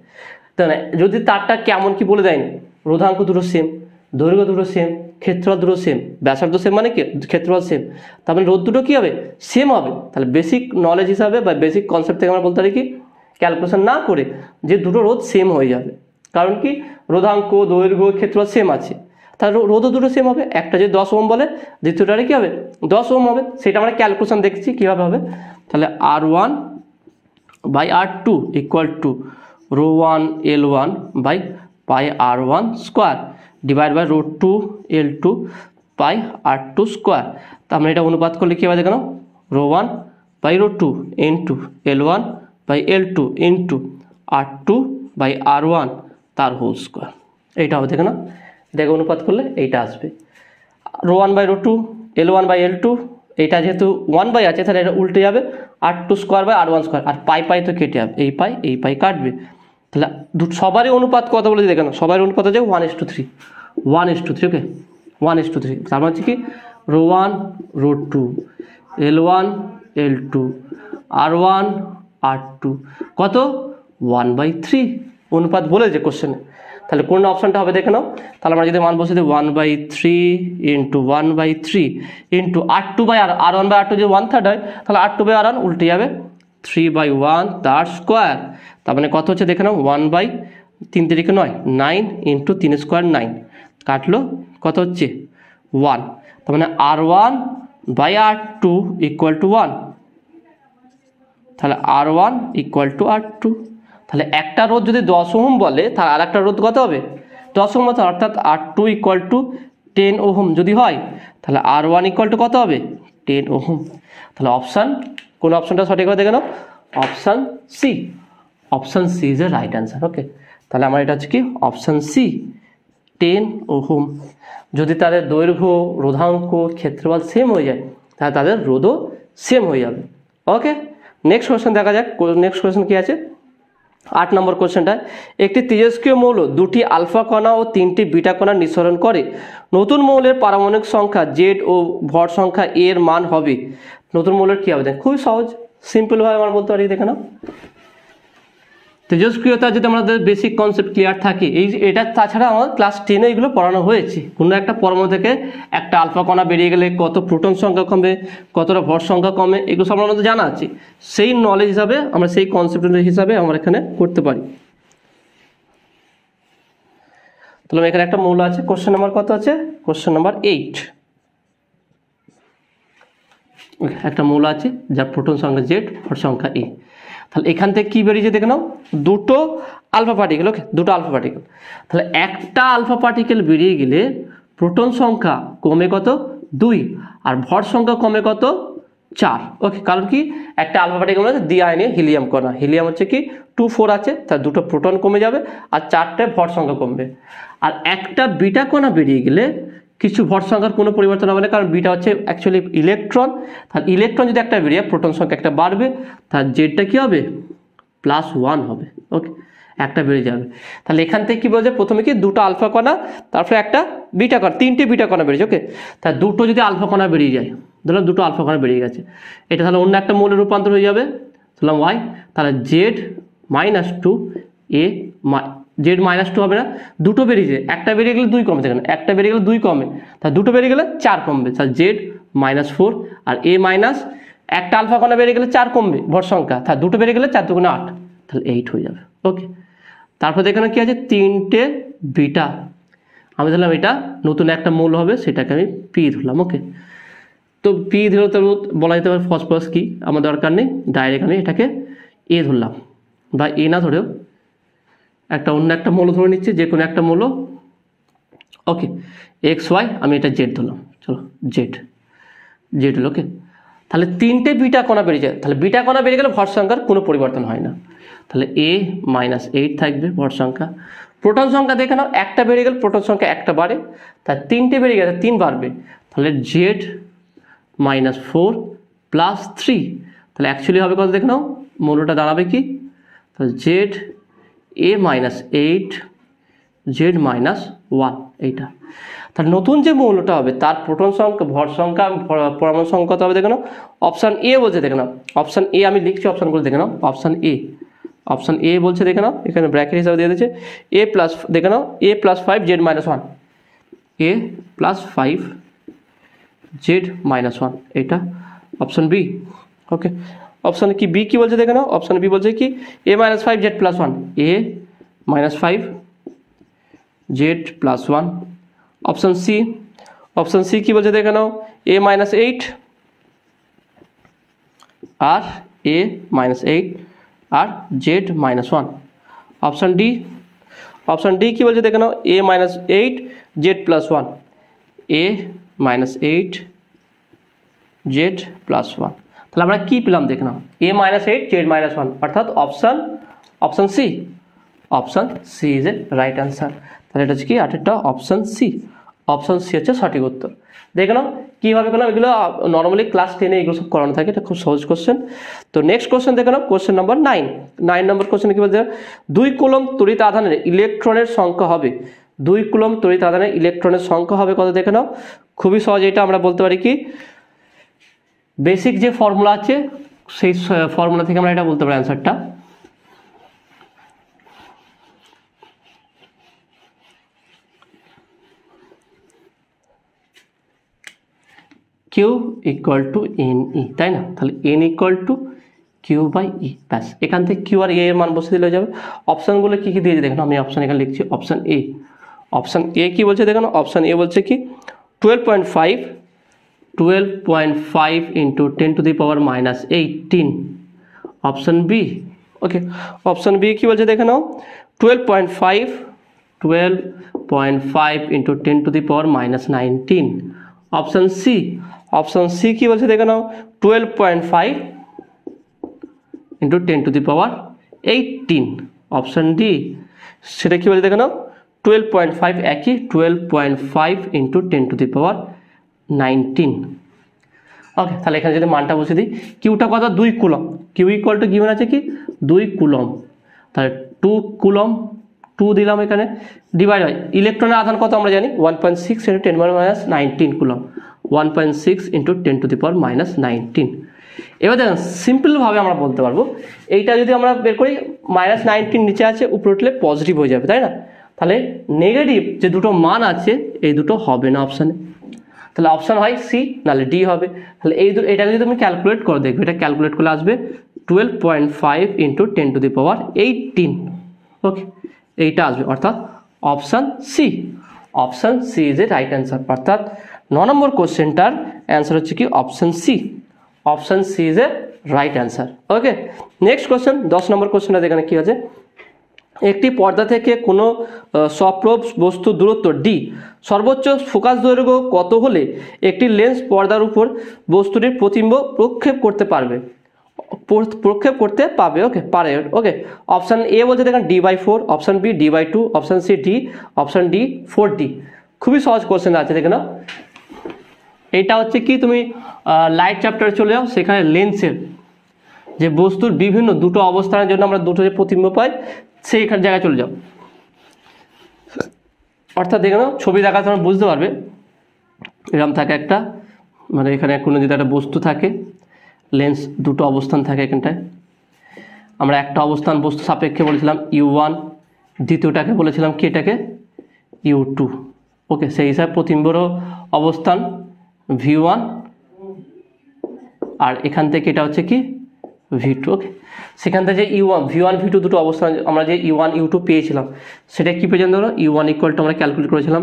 তাহলে যদি তারটা কেমন কি বলে দেয়নি, রোধাঙ্ক দুটো সেম, দৈর্ঘ্য দুটো সেম, ক্ষেত্রফল দুটো সেম, ব্যাসার্ধ সেম মানে কি ক্ষেত্রফল সেম, তার মানে রোধ দুটো কি হবে সেম হবে। তাহলে বেসিক নলেজ হিসাবে বা বেসিক কনসেপ্ট থেকে আমরা বলতে পারি কি, ক্যালকুলেশন না করে যে দুটো রোধ সেম হয়ে যাবে, কারণ কি রোধাঙ্ক, দৈর্ঘ্য, ক্ষেত্রফল সেম আছে, তার রোধও দুটো সেম হবে, একটা যদি 10 ওহম বলে দ্বিতীয়টারে কি হবে 10 ওহম হবে। সেটা আমরা ক্যালকুলেশন দেখছি কীভাবে হবে। তাহলে R1 by R2 equal to ρ1 L1 by pi R1 square divide by ρ2 L2 pi R2 square. তার মানে এটা অনুপাত করলে কী হবে দেখে নাও, ρ1 by ρ2 into L1 by L2 into R2 by R1 তার হোল স্কোয়ার। এইটা হবে দেখে নাও, দেখে অনুপাত করলে এইটা আসবে ρ1 বাই ρ2 L1 বাই L2, এইটা যেহেতু 1 বাই আছে তাহলে এটা উল্টে যাবে R2 square by R1 square, আর পাই পাই তো কেটে যাবে, এই পাই কাটবে। তাহলে সবারই অনুপাত কত বলে দেখে নাও, সবারই অনুপাত হচ্ছে 1:3, 1:3, ওকে 1:3। তার মানে হচ্ছে কি ρ1 ρ2 L1 L2 R1 R2 কত 1/3 অনুপাত বলেছে কোশ্চেনে। তাহলে কোন অপশানটা হবে দেখে নাও। তাহলে আমরা যদি মান বসে দিই 1/3 into 1/3 into R2 by R1 by R2 যদি 1/3 হয় তাহলে R2 বাই R1 উল্টে যাবে 3/1 তার স্কোয়ার। তার মানে কত হচ্ছে দেখে নাও 1/3 3 9 9 ইন্টু 3 স্কোয়ার 9 কাটলো কত হচ্ছে 1। তার মানে R1 by R2 equal two 1। তাহলে R1 ইকুয়াল টু R2। তাহলে একটা রোধ যদি 10 ওহম বলে তাহলে আর একটা রোধ কত হবে 10 ওহম হতে, অর্থাৎ R2 ইকুয়াল টু 10 ওহম যদি হয় তাহলে R1 ইকুয়াল টু কত হবে 10 ওহম। তাহলে অপশান কোন অপশানটা সঠিক হবে দেখে নাও, option C, option C is a right answer. Okay, তাহলে আমার এটা হচ্ছে কি অপশান সি 10 ওহম। যদি তাদের দৈর্ঘ্য রোধাঙ্ক ক্ষেত্রফল সেম হয়ে যায় তাহলে তাদের রোধও সেম হয়ে যাবে। ওকে, নেক্সট কোয়েশ্চেন দেখা যাক। নেক্সট কোয়েশ্চেন কি আছে 8 নম্বর কোয়েশ্চেনটা, একটি তেজস্ক্রিয় মৌল 2টি আলফা কণা ও 3টি বিটা কণা নিঃসরণ করে, নতুন মৌলের পারমাণবিক সংখ্যা Z ও ভর সংখ্যা A এর মান হবে। নতুন মৌলের কী হবে দেখ, খুবই সহজ সিম্পলভাবে আমরা বলতে পারি দেখে নাও। তেজস্ক্রিয়তা যদি আমাদের বেসিক কনসেপ্ট ক্লিয়ার থাকে, এটা তাছাড়া আমার ক্লাস 10-এ এগুলো পড়ানো হয়েছে। কোনো একটা পরমাণু থেকে একটা আলফা কণা বেরিয়ে গেলে কত প্রোটন সংখ্যা কমে, কতটা ভর সংখ্যা কমে, এগুলো সব আমাদের জানা আছে। সেই নলেজ হিসাবে আমরা সেই কনসেপ্ট হিসাবে আমরা এখানে করতে পারি। তাহলে এখানে একটা মৌল আছে, কোশ্চেন নাম্বার কত আছে, কোশ্চেন নাম্বার 8। একটা মৌল আছে যার প্রোটন সংখ্যা Z, ভর সংখ্যা A। তাহলে এখান থেকে কি বেরিয়েছে দেখে নাও, দুটো আলফা পার্টিকেল। ওকে, দুটো আলফা পার্টিকেল। তাহলে একটা আলফা পার্টিকেল বেরিয়ে গেলে প্রোটন সংখ্যা কমে কত 2 আর ভর সংখ্যা কমে কত 4। ওকে, কারণ কি একটা আলফা পার্টিকেল হচ্ছে দ্বি-আয়নীয় হিলিয়াম কণা, হিলিয়াম হচ্ছে কি 2 4 আছে, তার দুটো প্রোটন কমে যাবে আর 4টে ভর সংখ্যা কমবে। আর একটা বিটা কণা বেরিয়ে গেলে কিছু ভর সংখ্যার কোনো পরিবর্তন হবে না, কারণ বিটা হচ্ছে অ্যাকচুয়ালি ইলেকট্রন। তাহলে ইলেকট্রন যদি একটা বেরিয়ে প্রোটন সংখ্যা একটা বাড়বে, তার জেডটা কী হবে +1 হবে। ওকে, একটা বেরিয়ে যাবে। তাহলে এখান থেকে কী বলছে, প্রথমে কি দুটো আলফা কণা, তারপরে একটা বিটা কণা, 3টে বিটা কণা বেরিয়েছে। ওকে, তা দুটো যদি আলফা কণা বেরিয়ে যায়, ধরলাম দুটো আলফা কণা বেরিয়ে গেছে, এটা তাহলে অন্য একটা মৌলের রূপান্তর হয়ে যাবে। ধরলাম ওয়াই, তাহলে Z-2 A Z-2 হবে না, দুটো বেরিয়েছে, একটা বেরিয়ে গেলে 2 কমে, দেখেন একটা বেরিয়ে গেলে 2 কমে, তা দুটো বেরিয়ে গেলে 4 কমবে, তাহলে Z-4 আর A মাইনাস একটা আলফা কণা বেরিয়ে গেলে 4 কমবে ভর সংখ্যা, তাহলে দুটো বেরিয়ে গেলে 4 × 8, তাহলে 8 হয়ে যাবে। ওকে, তারপর এখানে কি আছে 3টে বিটা, আমি ধরলাম এটা নতুন একটা মৌল হবে, সেটাকে আমি পি ধরলাম। ওকে, তো পি ধরলে তো বলা যেতে পারে ফসফরাস কি, আমার দরকার নেই, ডাইরেক্ট আমি এটাকে এ ধরলাম, বা এ না ধরেও একটা অন্য একটা মৌল ধরে নিচ্ছি, যে কোনো একটা মৌল। ওকে, XY আমি এটা Z ধরলাম, চলো Z হলো। ওকে, তাহলে 3টে বিটা কণা বেরিয়ে যায়, তাহলে বিটা কণা বেরিয়ে গেলে ভর সংখ্যার কোনো পরিবর্তন হয় না, তাহলে A-8 থাকবে ভর সংখ্যা। প্রোটন সংখ্যা দেখে নাও, একটা বেরিয়ে গেলে প্রোটন সংখ্যা একটা বাড়ে, তার 3টে বেরিয়ে গেলে 3 বাড়বে, তাহলে Z-4 + 3, তাহলে অ্যাকচুয়ালি হবে কত দেখে নাও, মৌলটা দাঁড়াবে কি, তাহলে Z-8 Z-1 এইটা। তাহলে নতুন যে মৌলটা হবে তার প্রোটন সংখ্যা, ভর সংখ্যা, পরমাণু সংখ্যা কত হবে দেখে নাও, অপশান এ বলছে দেখে নাও, অপশান এ আমি লিখছি, অপশানগুলো দেখে নাও, অপশান এ বলছে দেখে নাও, এখানে ব্র্যাকেট হিসাবে দিয়ে দিয়েছে A+ দেখে নাও, A+5 Z-1, A+5 Z-1, এটা অপশান বি। ওকে, অপশান কি বি কি বলছে দেখে নাও, অপশান বি বলছে কি A-5 Z+1, A-5 Z+1 option C কি বলছে দেখে নাও, a-8 আর a-8 আর z-1। অপশন ডি কি বলছে দেখে নাও, a-8 z+1, a-8 z+1। তাহলে আমরা কি পেলাম দেখে নাও, a-8 z-1, অর্থাৎ option C is a right answer. তাহলে এটা হচ্ছে কি আরেকটা অপশন সি হচ্ছে সঠিক উত্তর। দেখে নাও কীভাবে করলাম, এগুলো নর্মালি ক্লাস 10-এ এগুলো সব করানো থাকে, এটা খুব সহজ কোশ্চেন। তো নেক্সট কোশ্চেন দেখে নাও, কোশ্চেন নাম্বার 9 নম্বর কোশ্চেন কি বলছে, 2 কুলম্ব তড়িৎ আধানের ইলেকট্রনের সংখ্যা হবে, 2 কুলম্ব তড়িৎ আধানের ইলেকট্রনের সংখ্যা হবে কত দেখে নাও। খুবই সহজ, এটা আমরা বলতে পারি কি বেসিক যে ফর্মুলা আছে সেই ফর্মুলা থেকে আমরা এটা বলতে পারি অ্যান্সারটা। Q equal to N E, তাই না? তাহলে N equal to Q by E, ব্যাস। এখান থেকে কিউ আর এ এর মান বসে দিলে যাবে। অপশানগুলো কী কী দিয়েছে দেখুন, আমি অপশান এখানে লিখছি। অপশান এ কি বলছে দেখুন, অপশান এ বলছে কি 12.5 ইন্টু 10⁻⁻18। অপশান বি, ওকে, অপশান বি কি বলছে দেখে নাও, 12.5 ইন্টু 10⁻⁻19। অপশান সি কি বলছে দেখে নাও, 12.5 ইন্টু 10⁻18। অপশান ডি সেটা কি বলছে দেখে নাও, 12.5 একই, 12.5 ইন্টু 10⁻19। ওকে, তাহলে এখানে যদি মানটা বসে দিই, কিউটা কত 2 coulomb, Q equal to given আছে কি 2 কুলম্ব, তাহলে 2 কুলম্ব 2 দিলাম এখানে, ডিভাইড হয় ইলেকট্রনের আধান কত আমরা জানি 1.6 ইন্টু 10⁻⁻19 কুলম্ব, 1.6 ইন্টু 10⁻⁻19। এবার দেখুন সিম্পলভাবে আমরা বলতে পারবো, এইটা যদি আমরা বের করি -19 নিচে আছে, উপরে উঠলে পজিটিভ হয়ে যাবে, তাই না? তাহলে নেগেটিভ যে দুটো মান আছে এই দুটো হবে না অপশানে, তাহলে অপশান হয় সি, নাহলে ডি হবে। তাহলে এটাকে যদি তুমি ক্যালকুলেট করে দেখবে, এটা ক্যালকুলেট করলে আসবে 12.5 ইন্টু 10⁻18। ওকে, এইটা আসবে, অর্থাৎ option C is a right answer. অর্থাৎ 9 নম্বর কোশ্চেনটার অ্যান্সার হচ্ছে কি option C is a right answer. Okay, next question 10 number কোশ্চেনটা এখানে কি আছে, একটি পর্দা থেকে কোনো সপ্রভ বস্তু দূরত্ব ডি, সর্বোচ্চ ফোকাস দৈর্ঘ্য কত হলে একটি লেন্স পর্দার উপর বস্তুটির প্রতিবিম্ব প্রক্ষেপ করতে পারবে। ওকে পারে। ওকে, অপশান এ বলছে দেখেন D/4, option B D/2, option C D, option D 4D। খুবই সহজ কোশ্চেন আছে, দেখে নাও। এটা হচ্ছে কি তুমি লাইট চ্যাপ্টারে চলে যাও, সেখানে লেন্সের যে বস্তুর বিভিন্ন দুটো অবস্থানের জন্য আমরা দুটো যে প্রতিবিম্ব পাই সেইখানে জায়গায় চলে যাও। অর্থাৎ দেখে নাও, ছবি দেখা তোমরা বুঝতে পারবে, এরকম থাকে একটা, মানে এখানে কোনো যদি একটা বস্তু থাকে, লেন্স দুটো অবস্থান থাকে এখানটায়, আমরা একটা অবস্থান বস্তু সাপেক্ষে বলেছিলাম U1, দ্বিতীয়টাকে বলেছিলাম কি এটাকে U2। ওকে, সেই হিসাবে প্রতিবিম্বরও অবস্থান V1, আর এখান থেকে এটা হচ্ছে কি V2। ওকে, সেখান থেকে যে V1 V2 দুটো অবস্থান আমরা যে U1 U2 পেয়েছিলাম, সেটা কি পর্যন্ত হলো, U1 ইকুয়াল টু আমরা ক্যালকুলেট করেছিলাম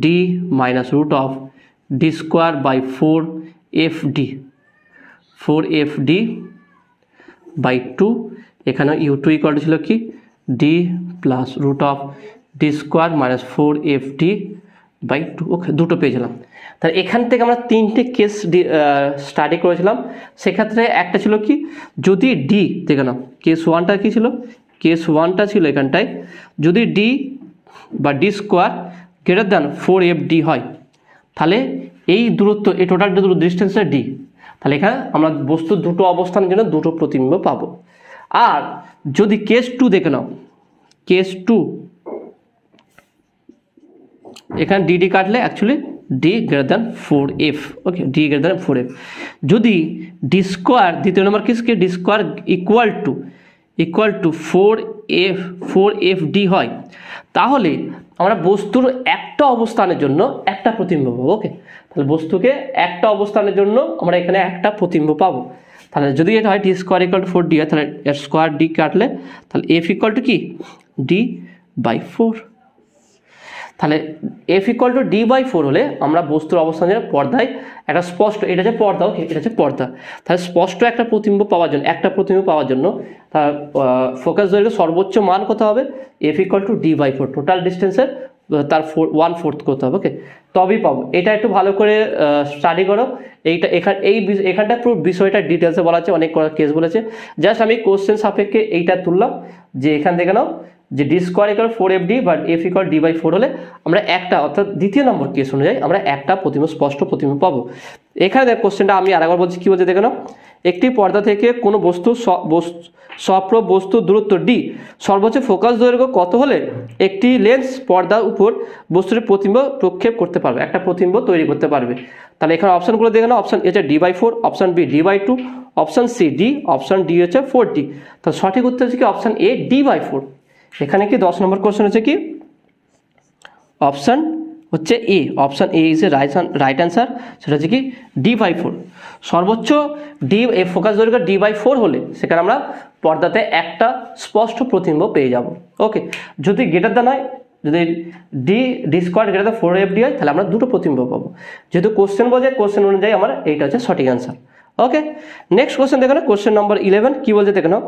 D minus root of D square by 4FD by 2। এখানে U2 ইকুয়াল টু ছিল কি D plus root of D square minus 4FD by 2। Okay, দুটো পেয়েছিলাম। তাহলে এখান থেকে আমরা 3টে কেস স্টাডি করেছিলাম। সেক্ষেত্রে একটা ছিল কি, যদি ডি দেখে নাও, কেস 1টা কি ছিল, কেস 1টা ছিল এখানটায়, যদি ডি বা D square greater than 4FD হয়, তাহলে এই দূরত্ব, এই টোটাল দূরত্ব ডিস্টেন্সটা ডি, তাহলে এখানে আমরা বস্তুর দুটো অবস্থানের জন্য দুটো প্রতিবিম্ব পাবো। আর যদি কেস 2 দেখে নাও, কেস 2 এখানে ডিডি কাটলে actually D greater than 4F। Okay, D greater than 4F। যদি ডি স্কোয়ার, দ্বিতীয় নম্বর কেসকে D square equal to 4FD হয়, তাহলে আমরা বস্তুর একটা অবস্থানের জন্য একটা প্রতিবিম্ব পাবো। ওকে, তাহলে বস্তুকে একটা অবস্থানের জন্য আমরা এখানে একটা প্রতিবিম্ব পাবো। তাহলে যদি এটা হয় D square equal two 4D হয়, তাহলে এর স্কোয়ার ডি কাটলে তাহলে F ইকুয়াল টু কি D/4। তাহলে এফ ইকুয়াল টু d/4 হলে আমরা বস্তুর অবস্থান যেন পর্দায় একটা স্পষ্ট, এটা হচ্ছে পর্দা, ওকে, এটা হচ্ছে পর্দা। তাহলে স্পষ্ট একটা প্রতিবিম্ব পাওয়ার জন্য তার ফোকাস দৈর্ঘ্য সর্বোচ্চ মান কত হবে, F equal to d/4, total ডিস্টেন্সের তার 1/4 করতে হবে, ওকে, তবেই পাবো। এটা একটু ভালো করে স্টাডি করো। এখানটা পুরো বিষয়টা ডিটেলসে বলা আছে, অনেক কেস বলেছে। জাস্ট আমি কোশ্চেন সাপেক্ষে এইটা তুললাম যে এখান থেকে নাও যে d² = 4fd বা f = d/4 হলে আমরা একটা, অর্থাৎ দ্বিতীয় নম্বর কেস অনুযায়ী আমরা একটা স্পষ্ট প্রতিবিম্ব পাবো। এখানে দেখ কোশ্চেনটা আমি আরেকবার বলছি, কি বলছে দেখে নাও। একটি পর্দা থেকে কোনো সপ্রভ বস্তু দূরত্ব d সর্বোচ্চ ফোকাস দৈর্ঘ্য কত হলে একটি লেন্স পর্দার উপর বস্তুর প্রতিবিম্ব প্রক্ষেপ করতে পারবে, একটা প্রতিবিম্ব তৈরি করতে পারবে। তাহলে এখানে অপশনগুলো দেখে নাও। অপশন এ হচ্ছে d/4, option B d/2, option C d, option D হচ্ছে 4d। তাহলে সঠিক উত্তর হচ্ছে কি অপশন এ d/4। এখানে কি 10 নম্বর কোশ্চেন হচ্ছে কি অপশন হচ্ছে A, option A is a right answer. সেটা হচ্ছে কি d/4। সর্বোচ্চ ফোকাস দৈর্ঘ্য d/4 হলে সেখানে আমরা পর্দাতে একটা স্পষ্ট প্রতিবিম্ব পেয়ে যাব, ওকে। যদি গ্রেটার দ্যান হয়, যদি d² > 4fd হয়, তাহলে আমরা দুটো প্রতিবিম্ব পাবো। যেহেতু কোশ্চেন বলছে, কোশ্চেন অনুযায়ী আমার এইটা হচ্ছে সঠিক অ্যান্সার, ওকে। নেক্সট কোশ্চেন দেখো না, কোশ্চেন নম্বর 11 কি বলছে দেখে নাও।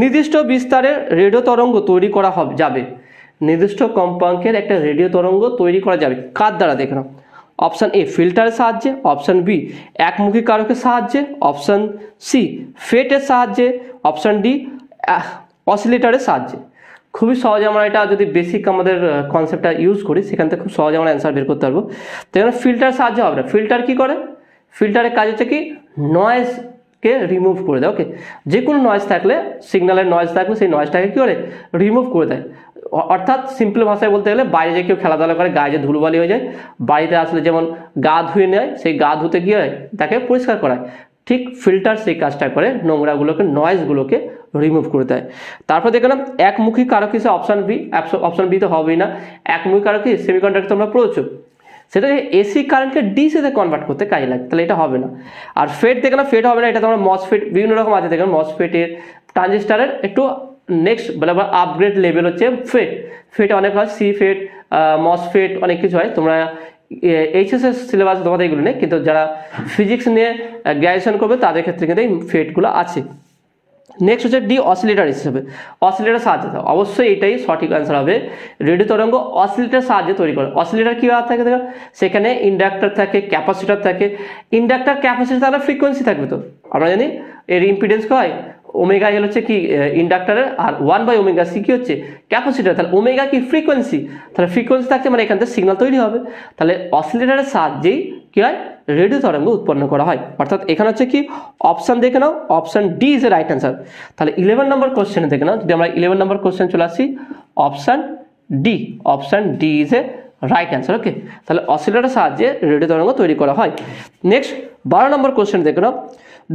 নির্দিষ্ট বিস্তারের রেডিও তরঙ্গ তৈরি করা যাবে, নির্দিষ্ট কম্পাঙ্কের একটা রেডিও তরঙ্গ তৈরি করা যাবে কার দ্বারা দেখে নাও। অপশান এ ফিল্টারের সাহায্যে, অপশান বি একমুখী কারকের সাহায্যে, অপশান সি ফেটের সাহায্যে, অপশান ডি অসিলেটরের সাহায্যে। খুবই সহজে আমরা এটা যদি বেসিক আমাদের কনসেপ্টটা ইউজ করি, সেখান থেকে খুব সহজে আমরা অ্যান্সার বের করতে পারবো। তো এখানে ফিল্টার সাহায্য হবে না। ফিল্টার কি করে, ফিল্টারের কাজ হচ্ছে কি নয়েজকে রিমুভ করে দেয়, ওকে। যে কোনো নয়েজ থাকলে, সিগন্যালের নয়েজ থাকলে সেই নয়েজটাকে কী করে রিমুভ করে দেয়। অর্থাৎ সিম্পল ভাষায় বলতে গেলে বাইরে যে কেউ খেলাধুলা করে গায়ে যে ধুলোবালি হয়ে যায়, বাড়িতে আসলে যেমন গা ধুয়ে নেয়, সেই গা ধুতে গিয়ে তাকে পরিষ্কার করায়, ঠিক ফিল্টার সেই কাজটা করে নোংরাগুলোকে, নয়েজগুলোকে রিমুভ করে দেয়। তারপর দেখলাম একমুখী কারক হিসেবে অপশান বি, অপশান বি তো হবেই না। একমুখী কারক কি সেমিকন্ডাক্টর তোমরা পড়েছো, সেটাকে এসি কারেন্টকে ডিসিতে কনভার্ট করতে কাজে লাগে, তাহলে এটা হবে না। আর ফেট দেখে না, ফেট হবে না, এটা তোমরা মসফেট বিভিন্ন রকম আছে দেখেন, মসফেটের ট্রানজিস্টারের একটু নেক্সট বলে আপগ্রেড লেভেল হচ্ছে ফেট। ফেট অনেক হয়, সি ফেট, মসফেট, অনেক কিছু হয়। তোমরা এইচএসএস সিলেবাস তোমাদের এগুলো নেই, কিন্তু যারা ফিজিক্স নিয়ে গ্র্যাজুয়েশন করবে তাদের ক্ষেত্রে কিন্তু এই ফেটগুলো আছে। নেক্সট হচ্ছে ডি অসিলেটর হিসেবে, অসিলেটর সাহায্যে, অবশ্যই এটাই সঠিক অ্যান্সার হবে। রেডিও তরঙ্গ অসিলেটর সাহায্যে তৈরি করে। অসিলেটর কীভাবে থাকে দেখো, সেখানে ইন্ডাক্টর থাকে, ক্যাপাসিটর থাকে। ইন্ডাক্টর ক্যাপাসিটর তাহলে ফ্রিকোয়েন্সি থাকবে, তো আমরা জানি এর ইম্পিডেন্স হয় ওমেগা এল হচ্ছে কি ইন্ডাক্টরের, আর 1/ωc কি হচ্ছে ক্যাপাসিটর। তাহলে ওমেগা কি ফ্রিকোয়েন্সি, তাহলে ফ্রিকোয়েন্সি থাকছে মানে এখান থেকে সিগন্যাল তৈরি হবে। তাহলে অসিলেটরের সাহায্যেই কি হয় রেডিও তরঙ্গ উৎপন্ন করা হয়। অর্থাৎ এখানে হচ্ছে কি অপশান দেখে নাও, option D is a right answer. তাহলে 11 নম্বর কোশ্চেনে দেখে নাও, যদি আমরা 11 নম্বর কোশ্চেন চলে আসি, option D is a right answer, okay. তাহলে অসিলেটরের সাহায্যে রেডিও তরঙ্গ তৈরি করা হয়। নেক্সট 12 নম্বর কোশ্চেন দেখে নাও,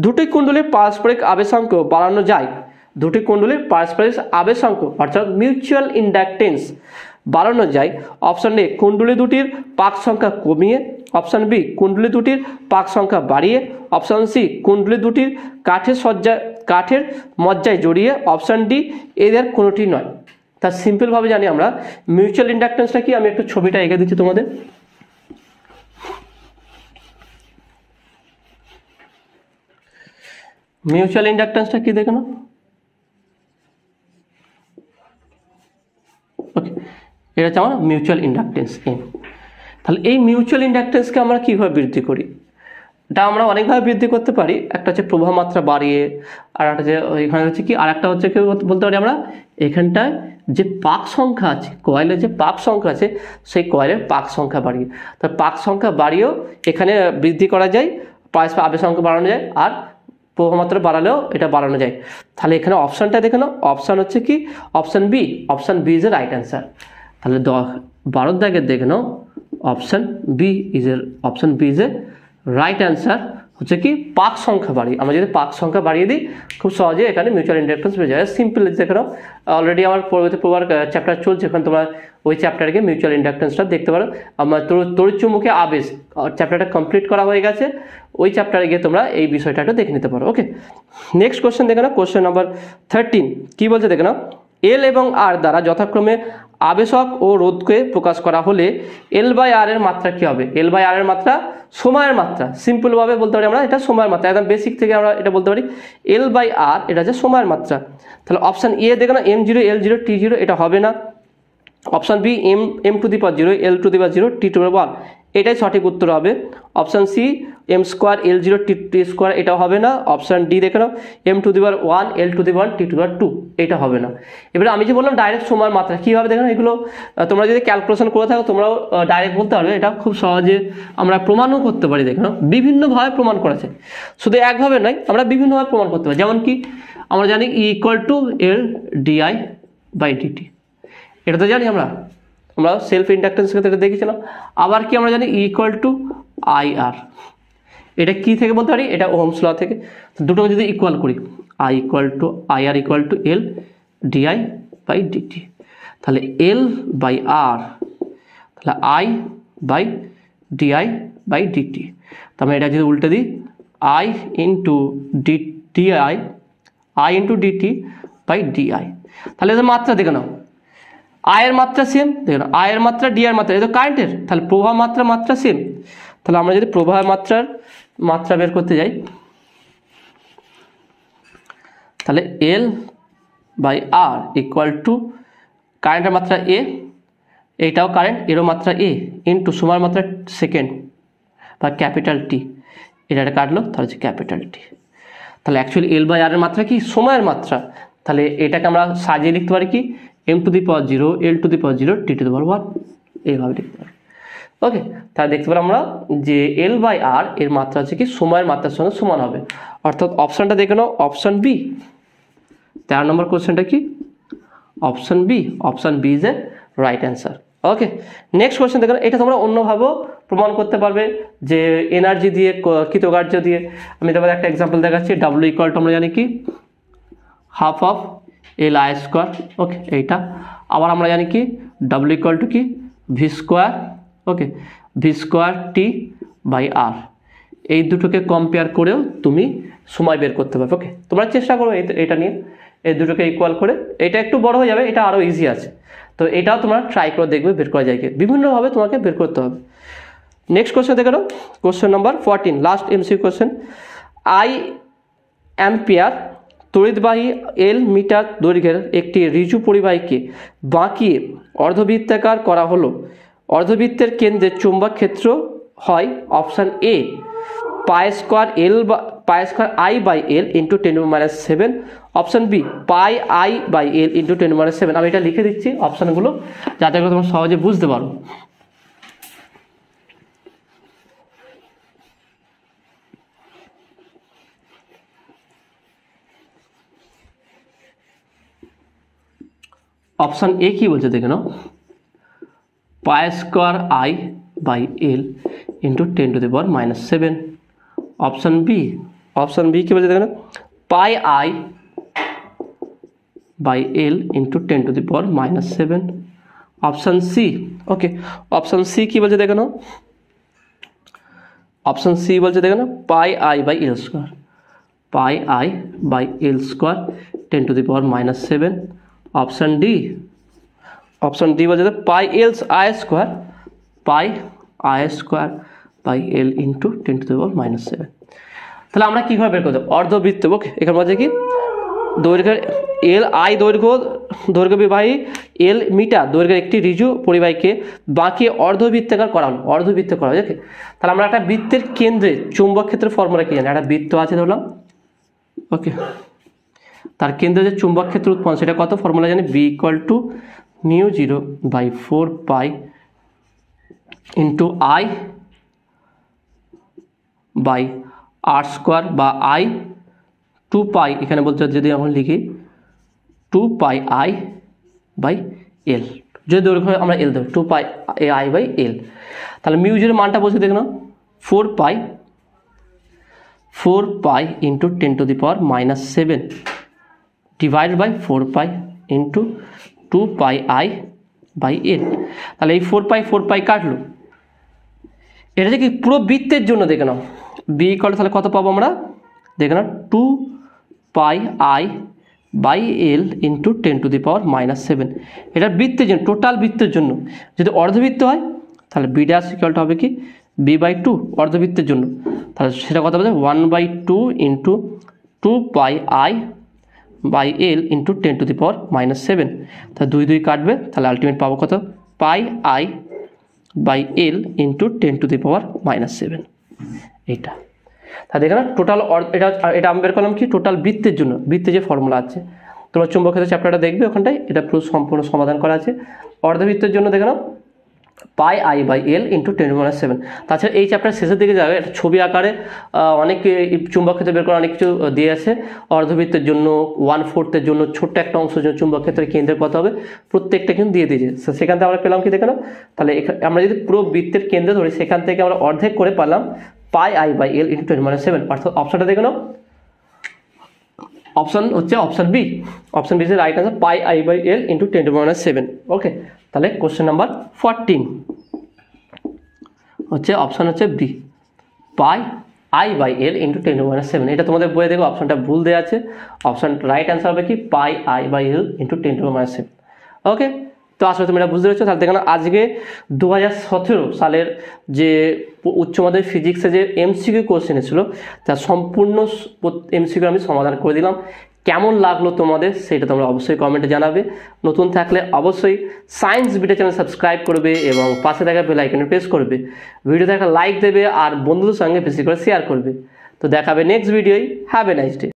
দুটি কুণ্ডলীর পারস্পরিক আবেশাঙ্ক বাড়ানো যায়, দুটি কুণ্ডলীর পারস্পরিক আবেশাঙ্ক অর্থাৎ মিউচুয়াল ইন্ডাকটেন্স বাড়ানো যায়। অপশান এ কুণ্ডলী দুটির পাক সংখ্যা কমিয়ে, অপশান বি কুণ্ডলী দুটির পাক সংখ্যা বাড়িয়ে, অপশান সি কুণ্ডলী দুটির কাঠের মজ্জায় জড়িয়ে, অপশান ডি এদের কোনোটি নয়। তা সিম্পলভাবে জানি আমরা মিউচুয়াল ইন্ডাকটেন্সটা কি, আমি একটু ছবিটা এঁকে দিচ্ছি তোমাদের। মিউচুয়াল ইন্ডাকটেন্সটা কি দেখে না, ওকে, এটা হচ্ছে আমার মিউচুয়াল ইন্ডাকটেন্স এম। তাহলে এই মিউচুয়াল ইন্ডাকটেন্সকে আমরা কীভাবে বৃদ্ধি করি, এটা আমরা অনেকভাবে বৃদ্ধি করতে পারি। একটা হচ্ছে প্রবাহ মাত্রা বাড়িয়ে, আর একটা যে এখানে হচ্ছে কি, আর একটা হচ্ছে কি বলতে পারি আমরা এখানটায় যে পাক সংখ্যা আছে, কয়েলের যে পাক সংখ্যা আছে, সেই কয়েলের পাক সংখ্যা বাড়িয়ে, তার পাক সংখ্যা বাড়িয়েও এখানে বৃদ্ধি করা যায়, পারস্পরিক আবেশ সংখ্যা বাড়ানো যায়, আর প্রবাহ মাত্রা বাড়ালেও এটা বাড়ানো যায়। তাহলে এখানে অপশানটা দেখে নাও, অপশান হচ্ছে কি option B, option B is a right answer. তাহলে 12 দাগের দেখে নাও, option B is a right answer হচ্ছে কি পাক সংখ্যা বাড়িয়ে। আমরা যদি পাক সংখ্যা বাড়িয়ে দিই খুব সহজে এখানে মিউচুয়াল ইন্ডাকটেন্স বেড়ে যায়। সিম্পল দেখে নাও, অলরেডি আমার পরবর্তী চ্যাপ্টার চলছে, এখন তোমরা ওই চ্যাপ্টারকে মিউচুয়াল ইন্ডাকটেন্সটা দেখতে পারো। আমার তড়িৎচুম্বকী আবেশ চ্যাপ্টারটা কমপ্লিট করা হয়ে গেছে, ওই চ্যাপ্টারে গিয়ে তোমরা এই বিষয়টা একটু দেখে নিতে পারো, ওকে। নেক্সট কোশ্চেন দেখে নাও, কোশ্চেন নাম্বার 13 কি বলছে দেখে নাও, এল এবং আর দ্বারা যথাক্রমে আবেশক ও রোধকে প্রকাশ করা হলে L/R এর মাত্রা কি হবে? L/R এর মাত্রা সময়ের মাত্রা, সিম্পল ভাবে বলতে পারি আমরা এটা সময়ের মাত্রা, একদম বেসিক থেকে আমরা এটা বলতে পারি L/R এটা হচ্ছে সময়ের মাত্রা। তাহলে অপশন এ দেখো না m0 l0 t0 এটা হবে না। Option B m to the power 0 l to the power 0 t to the power 1 এটাই সঠিক উত্তর হবে। Option C m square l0 t square এটাও হবে না। অপশন ডি দেখে নাও m to the power 1 l to the power t to the power 2 এটা হবে না। এবারে আমি যে বললাম ডাইরেক্ট সময়ের মাত্রা কীভাবে দেখো এগুলো তোমরা যদি ক্যালকুলেশন করে থাকো তোমরাও ডাইরেক্ট বলতে পারবে, এটা খুব সহজে আমরা প্রমাণও করতে পারি। দেখো বিভিন্নভাবে প্রমাণ করেছে, শুধু একভাবে নয়, আমরা বিভিন্নভাবে প্রমাণ করতে পারি। যেমন কি আমরা জানি E = L di/dt, এটা তো জানি আমরা সেলফ ইন্ডাকটেন্সের ক্ষেত্রে দেখেছিলাম। আবার কি আমরা জানি E = IR, এটা কি থেকে বলতে পারি? এটা ওহমস ল থেকে। দুটোকে যদি ইকুয়াল করি I = IR = L di/dt, তাহলে L/R তাহলে I/di/dt, তাহলে এটা যদি উল্টে দিই I × dt/di, তাহলে এদের মাত্রা দেখে নাও আয়ের মাত্রা সেম, দেখুন আয়ের মাত্রা ডি এর মাত্রা, এটা তো কারেন্টের, তাহলে প্রবাহ মাত্রা সেম। তাহলে আমরা যদি প্রবাহের মাত্রা বের করতে যাই তাহলে L/R = কারেন্টের মাত্রা এ, এইটাও কারেন্ট এরও মাত্রা এ ইন্টু সময়ের মাত্রা সেকেন্ড বা ক্যাপিটাল টি, এটা কাটলো তাহলে হচ্ছে ক্যাপিটাল টি। তাহলে অ্যাকচুয়ালি L/R এর মাত্রা কি? সময়ের মাত্রা। তাহলে এটাকে আমরা সাজিয়ে লিখতে পারি কি m to the power 0 l to the power 0 t to the power 1 এইভাবে লিখতে পারি। ওকে, তাহলে দেখতে পেলাম আমরা যে L/R এর মাত্রা হচ্ছে কি সময়ের মাত্রার সঙ্গে সমান হবে, অর্থাৎ অপশনটা দেখে নাও অপশন বি। 13 নম্বর কোশ্চেনটা কি? Option B is a right answer. Okay, next question দেখো, এটা তোমরা অন্যভাবেও প্রমাণ করতে পারবে যে এনার্জি দিয়ে, কৃতকার্য দিয়ে। আমি তোমাদের একটা এক্সাম্পল দেখাচ্ছি। W = আমরা জানি কি ½ Li², ওকে এইটা। আবার আমরা জানি কি W = কি V², ওকে V²T/R, এই দুটোকে কম্পেয়ার করেও তুমি সময় বের করতে পারবে। ওকে, তোমরা চেষ্টা করো এটা নিয়ে, এই দুটোকে ইকুয়াল করে। এটা একটু বড় হয়ে যাবে, এটা আরও ইজি আছে, তো এটাও তোমরা ট্রাই করে দেখবে বের করা যায় কি, বিভিন্নভাবে তোমাকে বের করতে হবে। নেক্সট কোশ্চেন দেখে নাও, question number 14, last MCQ question. I ampere তড়িৎবাহী L মিটার দৈর্ঘ্যের একটি ঋজু পরিবাহীকে বাঁকিয়ে অর্ধবৃত্তাকার করা হলো। অর্ধবৃত্তের কেন্দ্রে চৌম্বক ক্ষেত্র হয় option A π²I/L × 10⁻⁷, option B πI/L × 10⁻⁷। আমি এটা লিখে দিচ্ছি অপশানগুলো যাতে করে তোমরা সহজে বুঝতে পারো। অপশান এ কি বলছে দেখে নাও, π²I/L × 10⁻⁷। অপশান বি কি বলছে দেখে নাও, πI/L × 10⁻⁷। Option C, okay option C কি বলছে দেখে নাও, অপশান সি বলছে দেখে নাও πI/L², πI/L² 10⁻⁷। অপশান ডি বলছে πI² πI² × 10⁻⁷। তাহলে আমরা কীভাবে বের করতে অর্ধবৃত্ত, ওকে এখানে বলছে কি দৈর্ঘ্যের I দৈর্ঘ্য বিবাহী L মিটার দৈর্ঘ্যের একটি ঋজু পরিবাহীকে বাঁকিয়ে অর্ধবৃত্তাকার করা হলো, অর্ধবৃত্ত করা ওকে। তাহলে আমরা একটা বৃত্তের কেন্দ্রে চুম্বক ক্ষেত্রের ফর্মুলা কি জানি, একটা বৃত্ত আছে ধরলাম, ওকে তার কেন্দ্রে যে চুম্বক ক্ষেত্র উৎপন্ন সেটা কত ফর্মুলা জানি, B = μ0/4π × I/R² বা I 2π, এখানে বলতে যদি আমরা লিখি 2πI/L, যদি দৈর্ঘ্য আমরা L দেবো 2πI/L। তাহলে μ0 মানটা বলছে দেখো না 4π × 10⁻⁷ ডিভাইডেড বাই 4π × 2πI/L। তাহলে এই 4π কাটলো, এটা যে কি পুরো বৃত্তের জন্য দেখে নাও B = তাহলে কত পাবো আমরা দেখে নাও 2πI বাই এল ইন্টু 10⁻⁻7। এটা বৃত্তের জন্য, টোটাল বৃত্তের জন্য। যদি অর্ধবৃত্ত হয় তাহলে বি ড্যাশ ইকুয়াল টু হবে কি b/2 অর্ধবৃত্তের জন্য, তাহলে সেটা কত হবে 1/2 ইন্টু 2πi/l ইন্টু 10⁻⁻7। তাহলে 2 2 কাটবে, তাহলে আলটিমেট পাবো কত πi/l ইন্টু 10⁻⁻7 এইটা। তাহলে দেখো না টোটাল, এটা আমি বের করলাম কি টোটাল বৃত্তের জন্য, বৃত্তে যে ফর্মুলা আছে তোমরা চুম্বক ক্ষেত্রের চ্যাপ্টারটা দেখবে, ওখানটায় এটা পুরো সম্পূর্ণ সমাধান করা আছে। অর্ধবৃত্তের জন্য দেখে নাও πi/l ইন্টু 10⁻⁷। তাছাড়া এই চ্যাপ্টার শেষের দিকে যাবে একটা ছবি আকারে অনেক চুম্বক ক্ষেত্রে বের করা অনেক কিছু দিয়ে আছে। অর্ধবৃত্তের জন্য 1/4 জন্য ছোট্ট একটা অংশের জন্য চুম্বক ক্ষেত্রের কেন্দ্রের কত হবে প্রত্যেকটা কিন্তু দিয়ে দিয়েছে। সেখান থেকে আমরা পেলাম কি দেখে নাও, তাহলে আমরা যদি পুরো বৃত্তের কেন্দ্রে ধরি সেখান থেকে আমরা অর্ধেক করে পেলাম πi/l ইন্টু 10⁻⁷। অর্থাৎ অপশনটা দেখে নাও, অপশন হচ্ছে option B. Option B is right answer, πi/l into 10⁻⁷। Okay, তাহলে কোশ্চেন নাম্বার 14 হচ্ছে অপশন হচ্ছে বি, πi/l ইন্টু 10⁻⁷। এটা তোমাদের বইয়ে দেখো অপশনটা ভুল দেওয়া আছে, অপশন রাইট অ্যান্সার হবে কি πi/l ইন্টু 10⁻⁷। ওকে, তো আসলে তুমি এটা বুঝতে পেরেছো। তাহলে দেখো আজকে 2017 সালের যে উচ্চ মাধ্যমিক ফিজিক্সে যে এমসিকিউ কোশ্চেন ছিল তার সম্পূর্ণ এমসিকিউ আমি সমাধান করে দিলাম। কেমন লাগলো তোমাদের সেটা তোমরা অবশ্যই কমেন্টে জানাবে। নতুন থাকলে অবশ্যই সায়েন্স ভিডিও চ্যানেল সাবস্ক্রাইব করবে এবং পাশে থাকা বেল আইকনে প্রেস করবে। ভিডিওতে একটা লাইক দেবে আর বন্ধুদের সঙ্গে বেশি করে শেয়ার করবে। তো দেখাবে নেক্সট ভিডিওয়। Have a nice day.